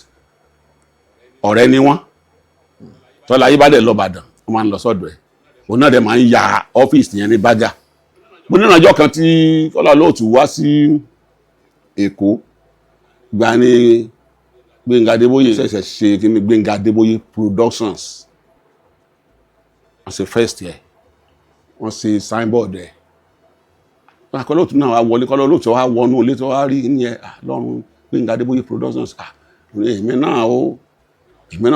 ọ̀rẹ́ ni wọ́n tọ́lá ayé bá dẹ̀ lọ́bàdàn wọ́n máa ń lọ sọ́dọ̀ ẹ̀ òun náà dẹ̀ máa ń ya ọ́fíìsì yẹn ní Bágà mo ní ìrànjọ́ kan tí Ọlọ́lóòtú wá sí Èkó gba ní Gbẹ́ngà Adébóyè ṣẹ̀ṣẹ̀ ṣe kí ni Gbẹ́ngà Adébóyè Productions wọ́n ṣe first ẹ̀ wọ́n ṣe signboard ẹ̀ Ọlọ́lóòtú náà wá wọlé Ọlọ́lóòtú wá wọnú ilé tó wá rí ní ẹ̀ lọ́run Gbẹ́ngà Adébóyè Productions èmi náà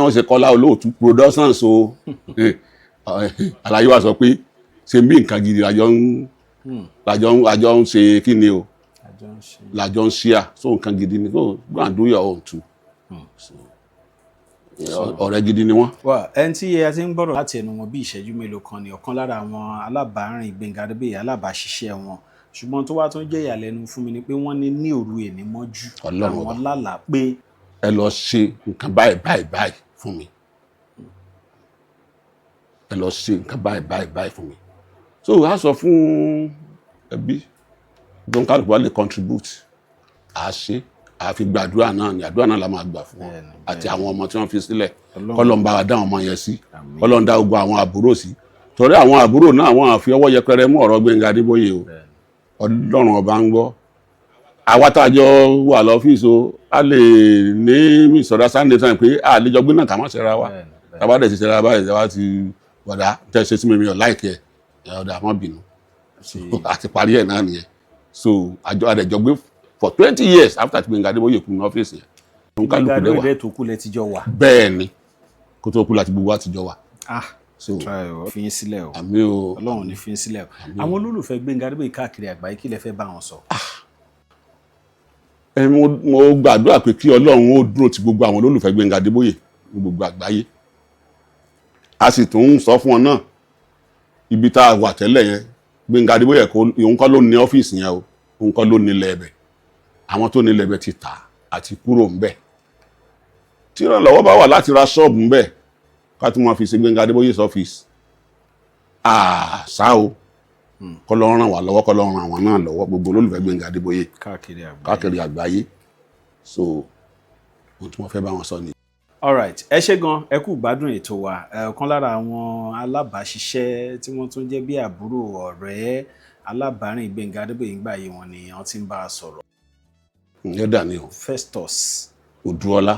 ó ṣe Kọ́lá Olóòtú Productions o àlàyé wa sọ pé ṣe bí nǹkan gidi àjọ ń ṣe kí ni o làjọ ń ṣíà so nǹkan gidi ni so go and do your own too ọ̀rẹ́ gidi ni wọ́n. ẹni tí ẹ ti ń gbọ́dọ̀ láti ẹnu wọn bí ìṣẹ́jú mélòó kan ni ọ̀kan lára àwọn alábàárìn Gbẹ́ngà Adébóyè alábàáṣiṣẹ́ wọn ṣùgbọ́n tó wá tún jẹ́ ìyàlẹ́nu fún mi ni pé wọ́n ní òru èní mọ́jú àwọn lálàá pé ẹ lọ ṣe nǹkan báyìí fún mi ẹ lọ ṣe nǹkan báyìí fún mi so a sọ fún ẹbí tó ń kálukú wa lè contribute a ṣe a fi gbàdúrà náà ni àdúrà náà la máa gbà fún wọn àti àwọn ọmọ tí wọ́n fi sílẹ̀ kọ́lọ́n bá wa dá àwọn ọmọ yẹn sí kọ́lọ́n dá gbogbo àwọn àbúrò sí torí àwọn àbúrò náà wọ́n àfi ọwọ́ yẹpẹrẹ mú ọ̀rọ̀ Gbẹ́ngà Adébóyè o Ọlọ́run ọba ń gbọ́ àwa tájọ wà lọ́fíìsì o a lè ní misunderstanding time pé a lè jọ gbé náà ká má ṣẹra wa tàbá dẹ̀ ti ṣẹra báyìí tàbá ti wọ̀dà tẹ́ ṣe sí mi ò láìkẹ́ ẹ̀ ọ̀dà má bínú àti parí ẹ̀ náà nìyẹn so àjọ àdẹ̀jọ gbé for 20 years after tí Gbẹ́ngà Adébóyè kú ní ọ́fíìsì yẹn Gbẹ́ngà Adébóyè tó kú lẹ ti jọ wà. bẹ́ẹ̀ ni kó tó kú láti gbogbo wa ti jọ wà. so fi yín sílẹ̀ o àmì o Ọlọ́run ní fi yín sílẹ̀ o àwọn olólùfẹ́ Gbẹ́ngà Adébóyè káàkiri àgbáyé kí lẹ fẹ́ bá wọn sọ. mo gbàdúrà pé kí Ọlọ́run ó dúró ti gbogbo àwọn olólùfẹ́ Gbẹ́ngà Adébóyè ní gbogbo àgbáyé a sì tún ń sọ fún wọn náà ibi tá a wà tẹ́lẹ̀ yẹn Gbẹ́ngà Adébóyè òun kọ́ ló ní ọ́fíìsì yẹn o òun kọ́ ló ní lẹ́ẹ̀bẹ̀ àwọn tó ní lẹ́ẹ̀bẹ̀ ti tà àti kúrò ń bẹ̀ tí ìrànlọ́wọ́ bá wà láti ra ṣọ́ọ̀bù ń bẹ̀ ká tún máa fi ṣe Gbẹ́ngà Adébóyè ọ́fíìsì àṣà o kọ́lọ́run ràn wá lọ́wọ́ kọ́lọ́run ràn wọ́n náà lọ́wọ́ gbogbo olólùfẹ́ Gbẹ́ngà Adébóyè káàkiri àgbáyé so ohun tí wọ́n fẹ́ bá wọn sọ ni. alright ẹ ṣé gan ẹ kú gbádùn ètò wa ọ̀kan lára àwọn alábàáṣiṣẹ́ tí wọ́n tún jẹ́ bí àbúrò ọ̀rẹ́ alábàárìn Gbẹ́ngà Adébóyè ńgbà yìí wọn ni wọ́n ti ń bá a sọ̀rọ̀. ẹ dà ní o. Festus Odùọlá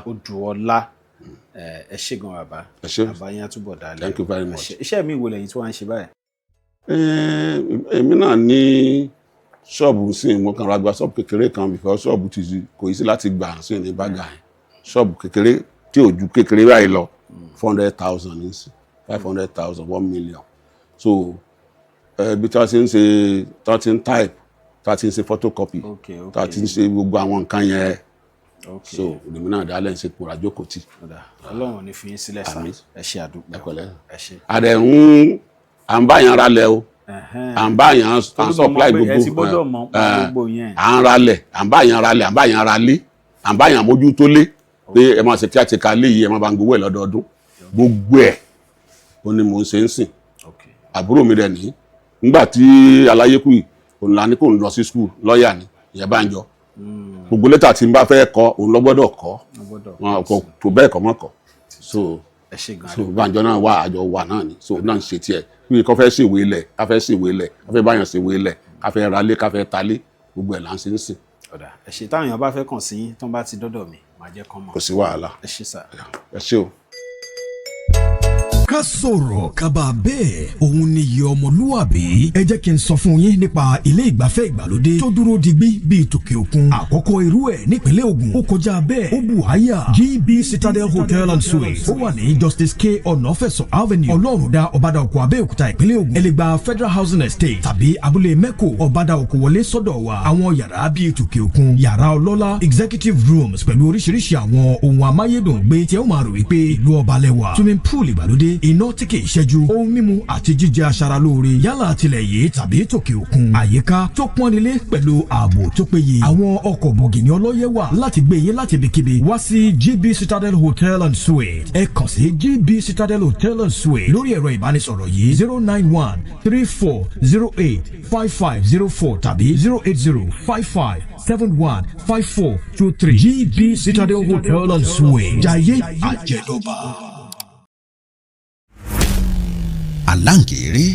ẹ ṣé gan bàbá. ẹ ṣé. bàbá yẹn á túbọ̀ dalẹ̀. Thank you very much. iṣẹ́ mi wo lẹ́yìn tí wọ́n ń ṣe báyìí. èmi náà ní ṣọ́ọ̀bù sí mo kàn ra gba ṣọ́ọ̀bù kékeré kan because ṣọ́ọ̀bù ti kò yí sí láti gbà sí ní bága yẹn ṣọ́ọ̀bù kékeré tí ò ju kékeré báyìí lọ 400,000 ní sí 500,000 1 million so bí tí wọ́n ti ń ṣe tí wọ́n ti ń type tí wọ́n ti ń ṣe photocopy tí wọ́n ti ń ṣe gbogbo àwọn nǹkan yẹn so èmi náà dálẹ̀ ń ṣe kóra jókòó tì. Ọlọ́run ní fi yín sílẹ̀ sá ẹ ṣé àdúgbò ẹ ṣé. àdẹ̀hún à ń báyàn ralẹ̀ o à ń báyàn supply gbogbo à ń ralẹ̀ à ń báyàn ralẹ̀ à ń báyàn ralé à ń báyàn mójútó lé pé ẹ máa ṣe kí á ti ka lé yìí ẹ máa bá ń gbowó ẹ̀ lọ́dọọdún gbogbo ẹ̀ ó ní mò ń ṣe ń sìn àbúrò mi rẹ̀ ní nígbà tí aláyé kù yìí òun la ní kò ń lọ sí school lọ́ọ̀yà ni ìyẹn bá ń jọ gbogbo lẹ́tà tí n bá fẹ́ kọ òun lọ gbọ́dọ̀ kọ wọn kò tó bẹ́ẹ̀ kọ́ mọ́ kọ so Bánjọ náà wà àjọ wà náà ni so náà ń ṣe tiẹ̀ bí kò fẹ́ ṣèwé ilẹ̀ ká fẹ́ ṣèwé ilẹ̀ ká fẹ́ báyàn ṣèwé ilẹ̀ ká fẹ́ ralé ká fẹ́ talé gbogbo ẹ̀ là ń ṣe ń sìn. ọ̀dà ẹ ṣé táwọn èèyàn bá fẹ́ kàn sí yín tó ń bá ti dọ́dọ̀ mi màá jẹ́ kán mọ̀. kò sí wàhálà ẹ ṣé sà. ẹ ṣé o. ká sọ̀rọ̀ kaba bẹ́ẹ̀ òun ni iye ọmọlúwàbí ẹ jẹ́ kí n sọ fún yín nípa ilé ìgbafẹ́ ìgbàlódé tó dúró digbí bíi tòkè òkun àkọ́kọ́ irú ẹ̀ nípínlẹ̀ Ògùn ó kọjá bẹ́ẹ̀ ó bù háyà GB Citadel Hotel and Suites ó wà ní Justice K Ọ̀nàfẹ̀sọ̀ Avenue Ọlọ́rundá Ọbàdàòkò Abẹ́òkúta ìpínlẹ̀ Ògùn ẹ lè gba Federal Housing Estate tàbí abúlé Mẹ́kò Ọbàdàòkò wọlé sọ́dọ̀ wa àwọn yàrá bíi tòkè òkun yàrá ọlọ́lá executive rooms pẹ̀lú oríṣiríṣi àwọn ohun amáyédùn gbé tí ẹ ó máa rò wípé ìlú ọba lẹ́wà swimming pool ìgbàlódé iná tí kì í ṣẹ́jú ohun mímu àti jíjẹ aṣaralóore yálà àtìlẹ̀ yìí tàbí tòkè òkun àyíká tó pọ́nilé pẹ̀lú ààbò tó péye àwọn ọkọ̀ bọ̀gìnì ọlọ́yẹ wà láti gbé yín láti ibikíbi wá sí GB Citadel Hotel and Suites ẹ kàn sí GB Citadel Hotel and Suites lórí ẹ̀rọ ìbánisọ̀rọ̀ yìí 091-3408-5504 tàbí 080-5571-5423 GB Citadel Hotel and Suites jayé àjẹdọ́ba. Aláǹkéré